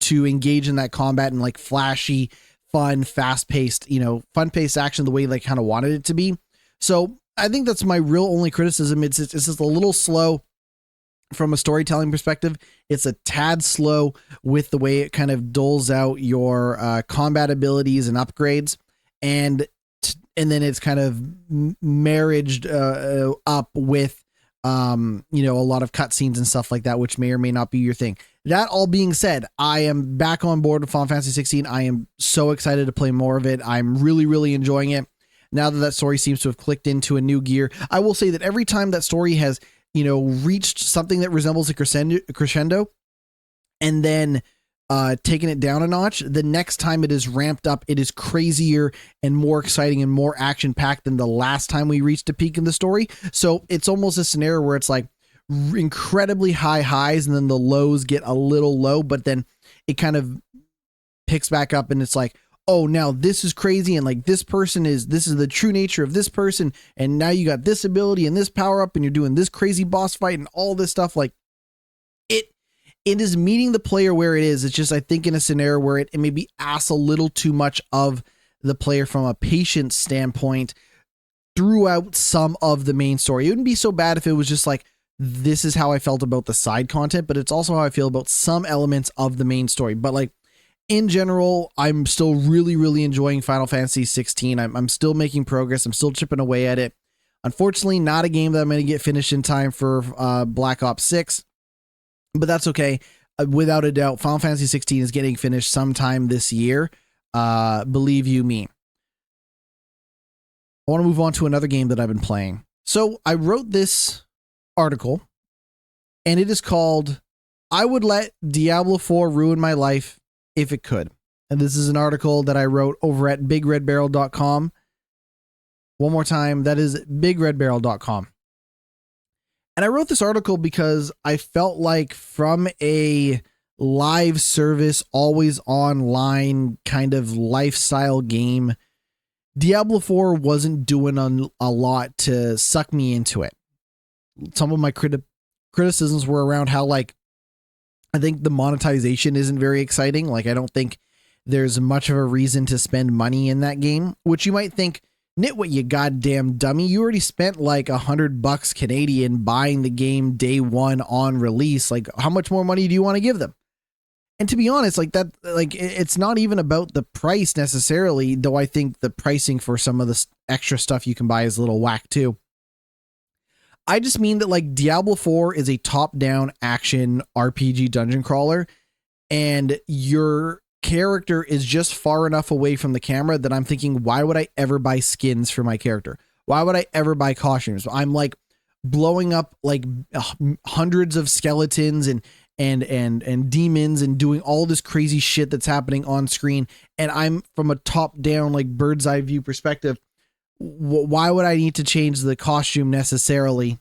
to engage in that combat and like flashy, fun, fast-paced, fun-paced action the way they kind of wanted it to be. So I think that's my real only criticism. It's just a little slow from a storytelling perspective. It's a tad slow with the way it kind of doles out your combat abilities and upgrades, and then it's kind of marriaged up with a lot of cutscenes and stuff like that, which may or may not be your thing. That all being said, I am back on board with Final Fantasy 16. I am so excited to play more of it. I'm really, really enjoying it. Now that story seems to have clicked into a new gear, I will say that every time that story has, reached something that resembles a crescendo and then taken it down a notch, the next time it is ramped up, it is crazier and more exciting and more action packed than the last time we reached a peak in the story. So it's almost a scenario where it's like incredibly high highs and then the lows get a little low, but then it kind of picks back up and it's like, oh, now this is crazy. And like this is the true nature of this person. And now you got this ability and this power up and you're doing this crazy boss fight and all this stuff. Like it is meeting the player where it is. It's just, I think in a scenario where it maybe asks a little too much of the player from a patience standpoint throughout some of the main story. It wouldn't be so bad if it was just like, this is how I felt about the side content, but it's also how I feel about some elements of the main story. But like, in general, I'm still really, really enjoying Final Fantasy 16. I'm still making progress. I'm still chipping away at it. Unfortunately, not a game that I'm going to get finished in time for Black Ops 6, but that's okay. Without a doubt, Final Fantasy 16 is getting finished sometime this year. Believe you me. I want to move on to another game that I've been playing. So I wrote this article, and it is called, "I Would Let Diablo IV Ruin My Life If It Could." And this is an article that I wrote over at bigredbarrel.com. One more time, that is bigredbarrel.com. And I wrote this article because I felt like from a live service, always online kind of lifestyle game, Diablo 4 wasn't doing a lot to suck me into it. Some of my criticisms were around how, like, I think the monetization isn't very exciting. Like, I don't think there's much of a reason to spend money in that game, which you might think, GnittWitt, you goddamn dummy. You already spent like $100 Canadian buying the game day one on release. Like, how much more money do you want to give them? And to be honest, like that, like it's not even about the price necessarily, though I think the pricing for some of the extra stuff you can buy is a little whack too. I just mean that like Diablo 4 is a top-down action RPG dungeon crawler, and your character is just far enough away from the camera that I'm thinking, why would I ever buy skins for my character? Why would I ever buy costumes? I'm like blowing up like hundreds of skeletons and demons and doing all this crazy shit that's happening on screen, and I'm from a top-down like bird's eye view perspective. Why would I need to change the costume necessarily?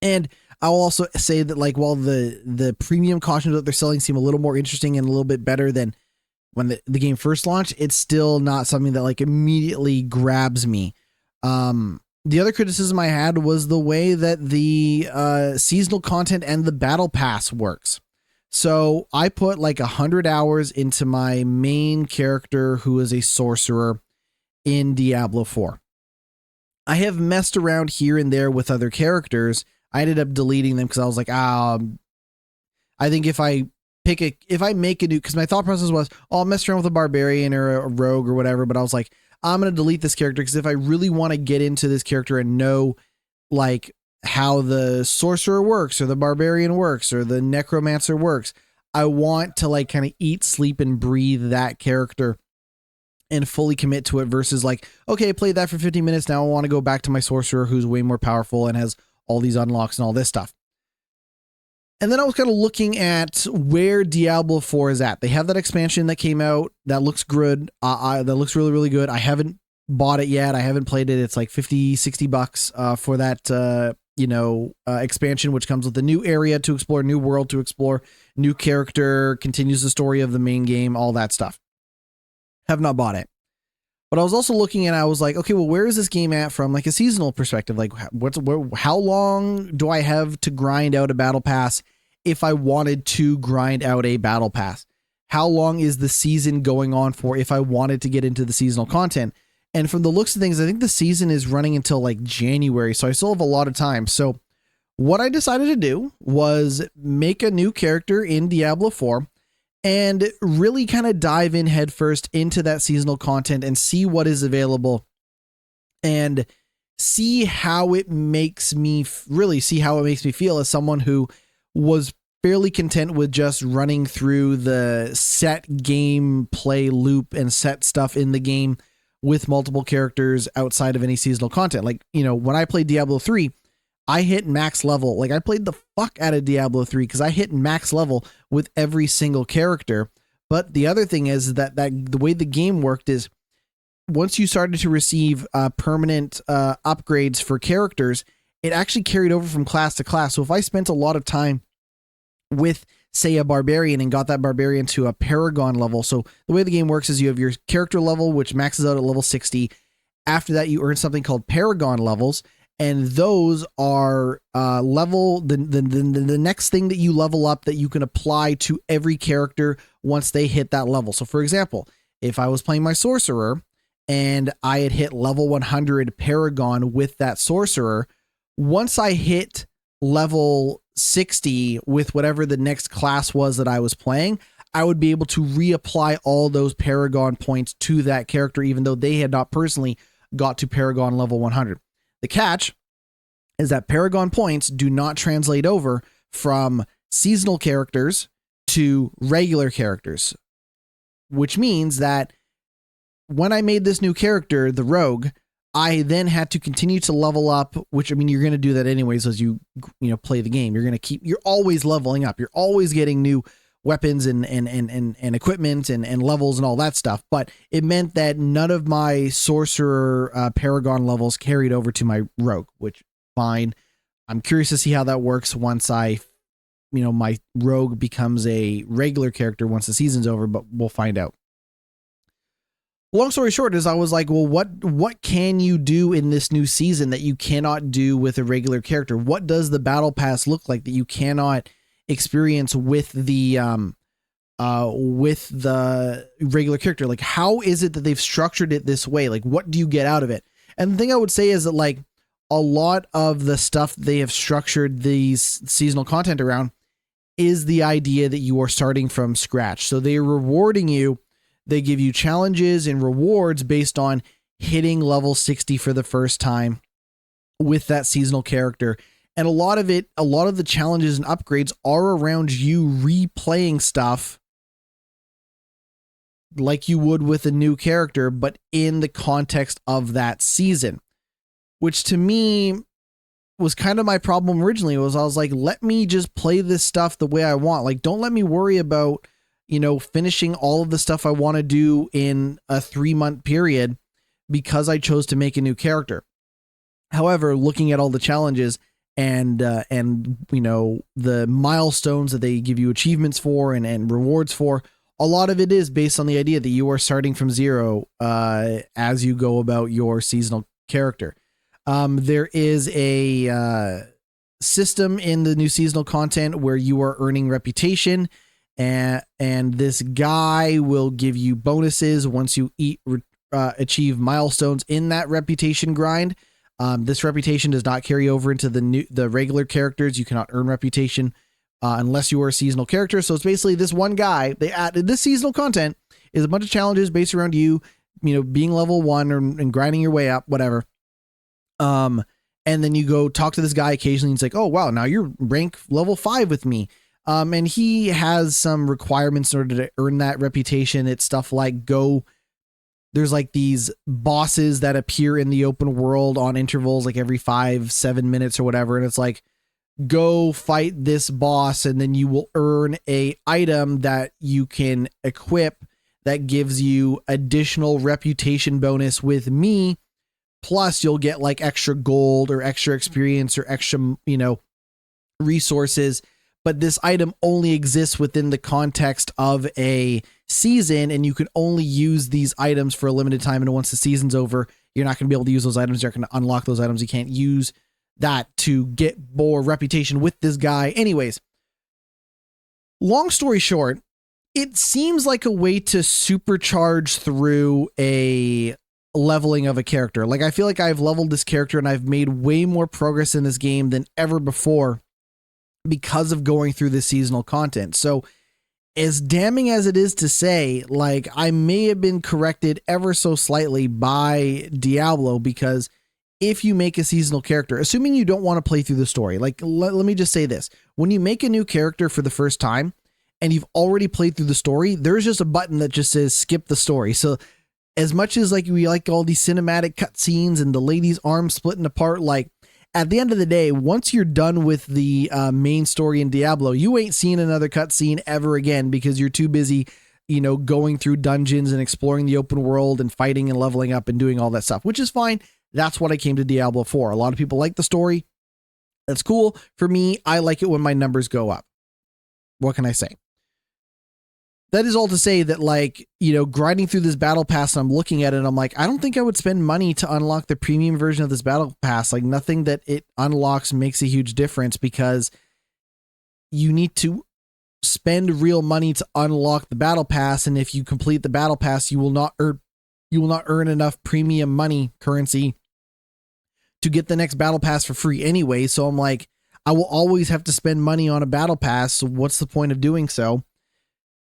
And I'll also say that like while the premium costumes that they're selling seem a little more interesting and a little bit better than when the game first launched, it's still not something that like immediately grabs me. The other criticism I had was the way that the seasonal content and the battle pass works. So I put like 100 hours into my main character, who is a sorcerer in Diablo 4. I have messed around here and there with other characters. I ended up deleting them because I was like, I think if I make a new, because my thought process was, I'll mess around with a barbarian or a rogue or whatever, but I was like, I'm going to delete this character because if I really want to get into this character and know like how the sorcerer works or the barbarian works or the necromancer works, I want to like kind of eat, sleep, and breathe that character and fully commit to it versus like, okay, I played that for 15 minutes. Now I want to go back to my sorcerer who's way more powerful and has all these unlocks and all this stuff. And then I was kind of looking at where Diablo 4 is at. They have that expansion that came out that looks good. That looks really, really good. I haven't bought it yet. I haven't played it. It's like $50-$60 for that, expansion, which comes with a new area to explore, new world to explore, new character, continues the story of the main game, all that stuff. Have not bought it. But I was also looking and I was like, okay, well, where is this game at from like a seasonal perspective? Like how long do I have to grind out a battle pass if I wanted to grind out a battle pass? how long is the season going on for if I wanted to get into the seasonal content. And from the looks of things, I think the season is running until like January. So I still have a lot of time. So what I decided to do was make a new character in Diablo 4 and really kind of dive in headfirst into that seasonal content and see what is available and see how it makes me feel as someone who was fairly content with just running through the set gameplay loop and set stuff in the game with multiple characters outside of any seasonal content. Like, you know, when I played Diablo 3, I hit max level. Like, I played the fuck out of Diablo 3 because I hit max level with every single character. But the other thing is that the way the game worked is once you started to receive permanent upgrades for characters, it actually carried over from class to class. So if I spent a lot of time with, say, a barbarian and got that barbarian to a paragon level. So the way the game works is you have your character level, which maxes out at level 60. After that, you earn something called paragon levels. And those are the next thing that you level up that you can apply to every character once they hit that level. So for example, if I was playing my sorcerer and I had hit level 100 paragon with that sorcerer, once I hit level 60 with whatever the next class was that I was playing, I would be able to reapply all those paragon points to that character, even though they had not personally got to paragon level 100. The catch is that paragon points do not translate over from seasonal characters to regular characters, which means that when I made this new character, the rogue, I then had to continue to level up, which, I mean, you're going to do that anyways as you play the game. You're always leveling up. You're always getting new weapons and equipment and levels and all that stuff. But it meant that none of my sorcerer paragon levels carried over to my rogue, which fine. I'm curious to see how that works once my rogue becomes a regular character once the season's over, but we'll find out. Long story short is I was like, well, what can you do in this new season that you cannot do with a regular character? What does the battle pass look like that you cannot experience with the regular character? Like, how is it that they've structured it this way? Like, what do you get out of it? And the thing I would say is that, like, a lot of the stuff they have structured these seasonal content around is the idea that you are starting from scratch. So they're rewarding you. They give you challenges and rewards based on hitting level 60 for the first time with that seasonal character. And a lot of the challenges and upgrades are around you replaying stuff like you would with a new character, but in the context of that season, which to me was kind of my problem originally. I was like, let me just play this stuff the way I want. Like, don't let me worry about, finishing all of the stuff I want to do in a 3-month period because I chose to make a new character. However, looking at all the challenges and the milestones that they give you achievements for and rewards for, a lot of it is based on the idea that you are starting from zero as you go about your seasonal character. There is a system in the new seasonal content where you are earning reputation, and this guy will give you bonuses once you achieve milestones in that reputation grind. This reputation does not carry over into the regular characters. You cannot earn reputation unless you are a seasonal character. So it's basically this one guy. They added this seasonal content is a bunch of challenges based around you being level 1 and grinding your way up, whatever. And then you go talk to this guy occasionally. And it's like, oh wow, now you're rank level 5 with me. And he has some requirements in order to earn that reputation. It's stuff like there's like these bosses that appear in the open world on intervals, like every 5-7 minutes or whatever. And it's like, go fight this boss, and then you will earn a item that you can equip that gives you additional reputation bonus with me. Plus you'll get like extra gold or extra experience or extra, resources. But this item only exists within the context of a season, and you can only use these items for a limited time. And once the season's over, you're not going to be able to use those items. You're not going to unlock those items. You can't use that to get more reputation with this guy. Anyways, long story short, it seems like a way to supercharge through a leveling of a character. Like, I feel like I've leveled this character and I've made way more progress in this game than ever before because of going through this seasonal content. So as damning as it is to say, like, I may have been corrected ever so slightly by Diablo, because if you make a seasonal character, assuming you don't want to play through the story, like, let me just say this. When you make a new character for the first time and you've already played through the story, there's just a button that just says skip the story. So as much as like we like all these cinematic cutscenes and the lady's arm splitting apart, like, at the end of the day, once you're done with the main story in Diablo, you ain't seen another cutscene ever again, because you're too busy, you know, going through dungeons and exploring the open world and fighting and leveling up and doing all that stuff, which is fine. That's what I came to Diablo for. A lot of people like the story. That's cool. For me, I like it when my numbers go up. What can I say? That is all to say that, like, you know, grinding through this battle pass, and I'm looking at it and I'm like, I don't think I would spend money to unlock the premium version of this battle pass. Like, nothing that it unlocks makes a huge difference, because you need to spend real money to unlock the battle pass. And if you complete the battle pass, you will not earn enough premium money currency to get the next battle pass for free anyway. So I'm like, I will always have to spend money on a battle pass. So what's the point of doing so?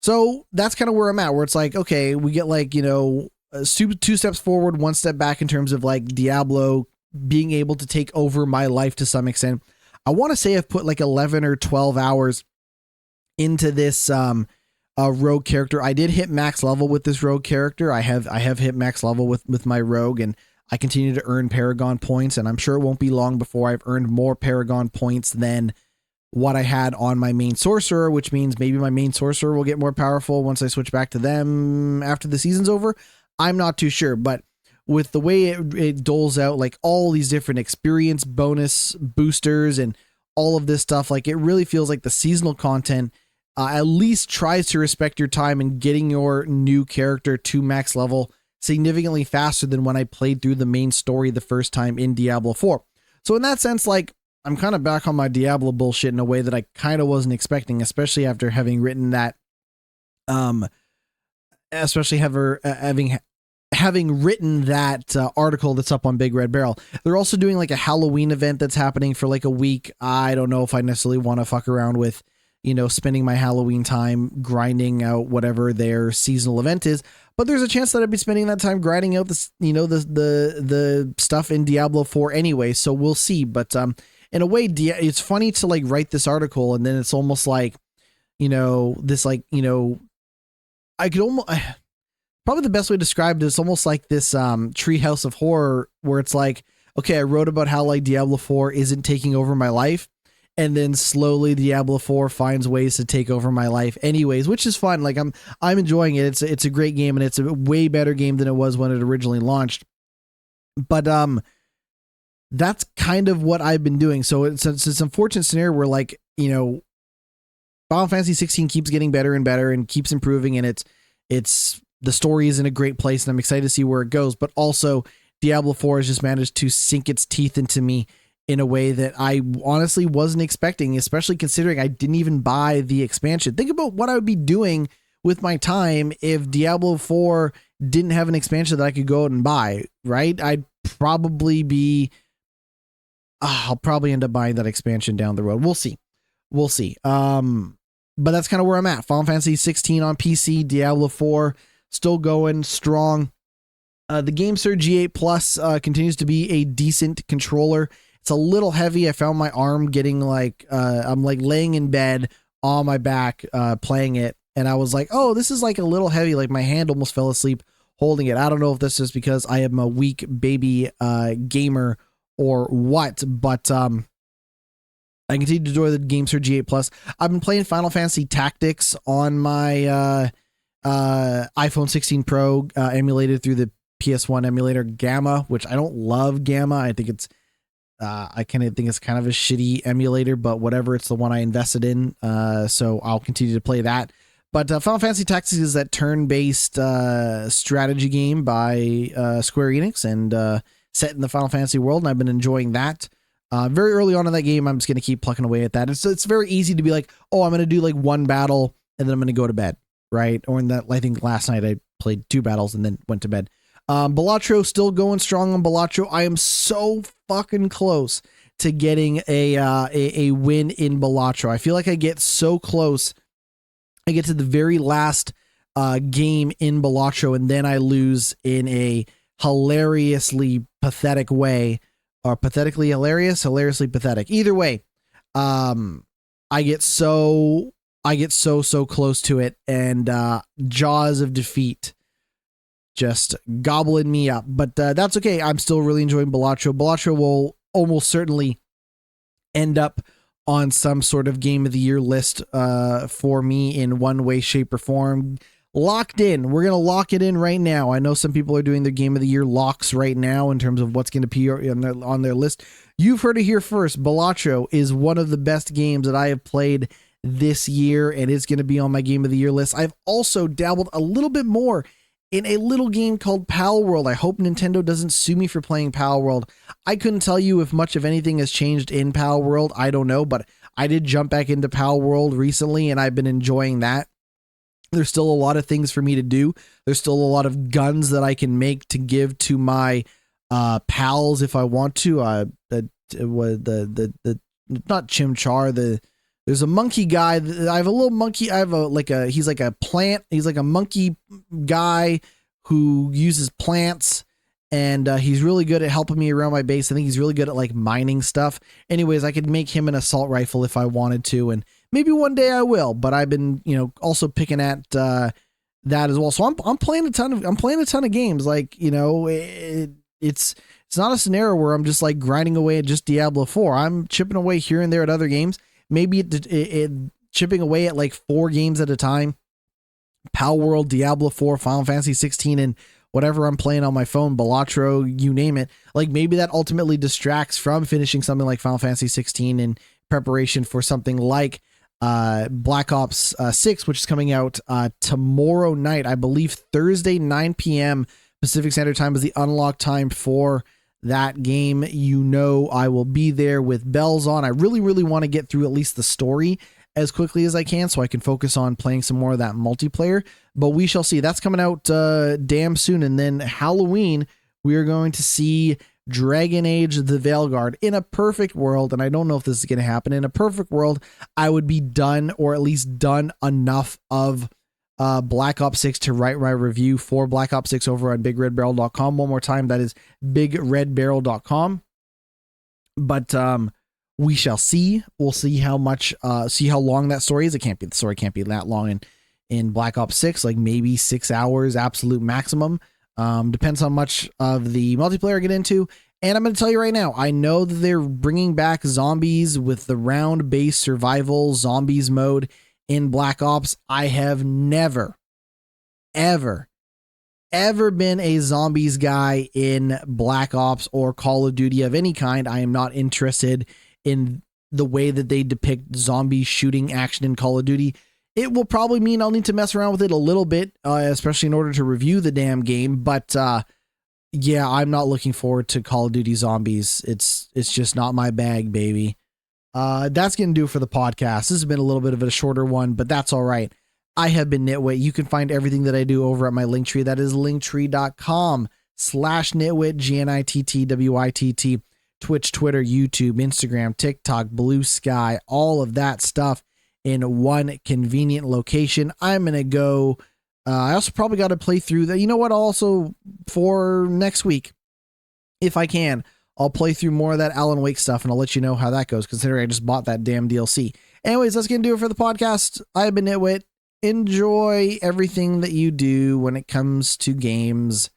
So that's kind of where I'm at, where it's like, okay, we get, like, you know, two steps forward, one step back in terms of like Diablo being able to take over my life to some extent. I want to say I've put like 11 or 12 hours into this rogue character. I did hit max level with this rogue character. I have hit max level with my rogue, and I continue to earn Paragon points, and I'm sure it won't be long before I've earned more Paragon points than what I had on my main sorcerer, which means maybe my main sorcerer will get more powerful once I switch back to them after the season's over. I'm not too sure, but with the way it doles out, like, all these different experience bonus boosters and all of this stuff, like, it really feels like the seasonal content at least tries to respect your time in getting your new character to max level significantly faster than when I played through the main story the first time in Diablo 4. So in that sense, like, I'm kind of back on my Diablo bullshit in a way that I kind of wasn't expecting, especially after having written that, especially having written that article that's up on Big Red Barrel. They're also doing like a Halloween event that's happening for like a week. I don't know if I necessarily want to fuck around with, you know, spending my Halloween time grinding out whatever their seasonal event is, but there's a chance that I'd be spending that time grinding out this, you know, the stuff in Diablo 4 anyway. So we'll see. But, in a way, it's funny to like write this article, and then it's almost like, you know, this, like, you know, I could almost, probably the best way to describe it is almost like this Treehouse of Horror, where it's like, okay, I wrote about how like Diablo 4 isn't taking over my life, and then slowly Diablo 4 finds ways to take over my life anyways, which is fun. Like, I'm enjoying it. It's a great game, and it's a way better game than it was when it originally launched. But that's kind of what I've been doing. So it's an unfortunate scenario where, like, you know, Final Fantasy 16 keeps getting better and better and keeps improving, and it's the story is in a great place, and I'm excited to see where it goes. But also, Diablo 4 has just managed to sink its teeth into me in a way that I honestly wasn't expecting, especially considering I didn't even buy the expansion. Think about what I would be doing with my time if Diablo 4 didn't have an expansion that I could go out and buy, right? I'll probably end up buying that expansion down the road. We'll see. But that's kind of where I'm at. Final Fantasy 16 on PC, Diablo 4 still going strong. The GameSir G8 Plus continues to be a decent controller. It's a little heavy. I found my arm getting like, I'm like laying in bed on my back playing it, and I was like, oh, this is like a little heavy. Like, my hand almost fell asleep holding it. I don't know if this is because I am a weak baby gamer or what, but I continue to enjoy the GameSir G8 Plus. I've been playing Final Fantasy Tactics on my iPhone 16 Pro emulated through the PS1 emulator Gamma, which I don't love Gamma. I think it's I kind of think it's kind of a shitty emulator, but whatever. It's the one I invested in, so I'll continue to play that. But Final Fantasy Tactics is that turn-based strategy game by Square Enix and set in the Final Fantasy world, and I've been enjoying that. Very early on in that game, I'm just going to keep plucking away at that. It's very easy to be like, oh, I'm going to do like one battle, and then I'm going to go to bed. right? Or in that, I think last night I played 2 battles and then went to bed. Balatro still going strong on Balatro. I am so fucking close to getting a win in Balatro. I feel like I get so close. I get to the very last game in Balatro, and then I lose in a hilariously pathetic way, or pathetically hilarious, hilariously pathetic. Either way, I get so close to it, and jaws of defeat just gobbling me up. But that's okay. I'm still really enjoying Balatro. Balatro will almost certainly end up on some sort of game of the year list for me in one way, shape, or form. Locked in. We're going to lock it in right now. I know some people are doing their game of the year locks right now in terms of what's going to be on their list. You've heard it here first. Balatro is one of the best games that I have played this year, and it's going to be on my game of the year list. I've also dabbled a little bit more in a little game called Pal World. I hope Nintendo doesn't sue me for playing Pal World. I couldn't tell you if much of anything has changed in Pal World. I don't know, but I did jump back into Pal World recently, and I've been enjoying that. There's still a lot of things for me to do. There's still a lot of guns that I can make to give to my pals if I want to. Not Chimchar, there's a monkey guy. I have a little monkey. I have he's like a plant. He's like a monkey guy who uses plants, and he's really good at helping me around my base. I think he's really good at like mining stuff. Anyways, I could make him an assault rifle if I wanted to, and maybe one day I will. But I've been, also picking at that as well. So I'm playing a ton of games. Like, it's not a scenario where I'm just like grinding away at just Diablo 4. I'm chipping away here and there at other games. Maybe it chipping away at like 4 games at a time. Pal World, Diablo 4, Final Fantasy 16, and whatever I'm playing on my phone, Balatro, you name it. Like maybe that ultimately distracts from finishing something like Final Fantasy 16 in preparation for something like Black Ops 6, which is coming out tomorrow night. I believe Thursday, 9 p.m. Pacific Standard Time is the unlock time for that game. I will be there with bells on. I really, really want to get through at least the story as quickly as I can so I can focus on playing some more of that multiplayer, but we shall see. That's coming out damn soon. And then Halloween, we are going to see Dragon Age the Veilguard. In a perfect world, and I don't know if this is going to happen, in a perfect world, I would be done, or at least done enough of Black Ops 6 to write my review for Black Ops 6 over on bigredbarrel.com. One more time, that is bigredbarrel.com. But we shall see. We'll see how long that story is. The story can't be that long in Black Ops 6, like maybe 6 hours, absolute maximum. Depends how much of the multiplayer I get into. And I'm going to tell you right now, I know that they're bringing back zombies with the round-based survival zombies mode in Black Ops. I have never, ever been a zombies guy in Black Ops or Call of Duty of any kind. I am not interested in the way that they depict zombie shooting action in Call of Duty. It will probably mean I'll need to mess around with it a little bit, especially in order to review the damn game. But yeah, I'm not looking forward to Call of Duty Zombies. It's just not my bag, baby. That's going to do it for the podcast. This has been a little bit of a shorter one, but that's all right. I have been GnittWitt. You can find everything that I do over at my Linktree. That is linktree.com/GnittWitt, GnittWitt. Twitch, Twitter, YouTube, Instagram, TikTok, Blue Sky, all of that stuff in one convenient location. I'm going to go. I also probably got to play through that. You know what? Also, for next week, if I can, I'll play through more of that Alan Wake stuff, and I'll let you know how that goes, considering I just bought that damn DLC. Anyways, that's going to do it for the podcast. I've been GnittWitt. Enjoy everything that you do when it comes to games,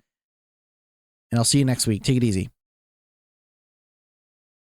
and I'll see you next week. Take it easy.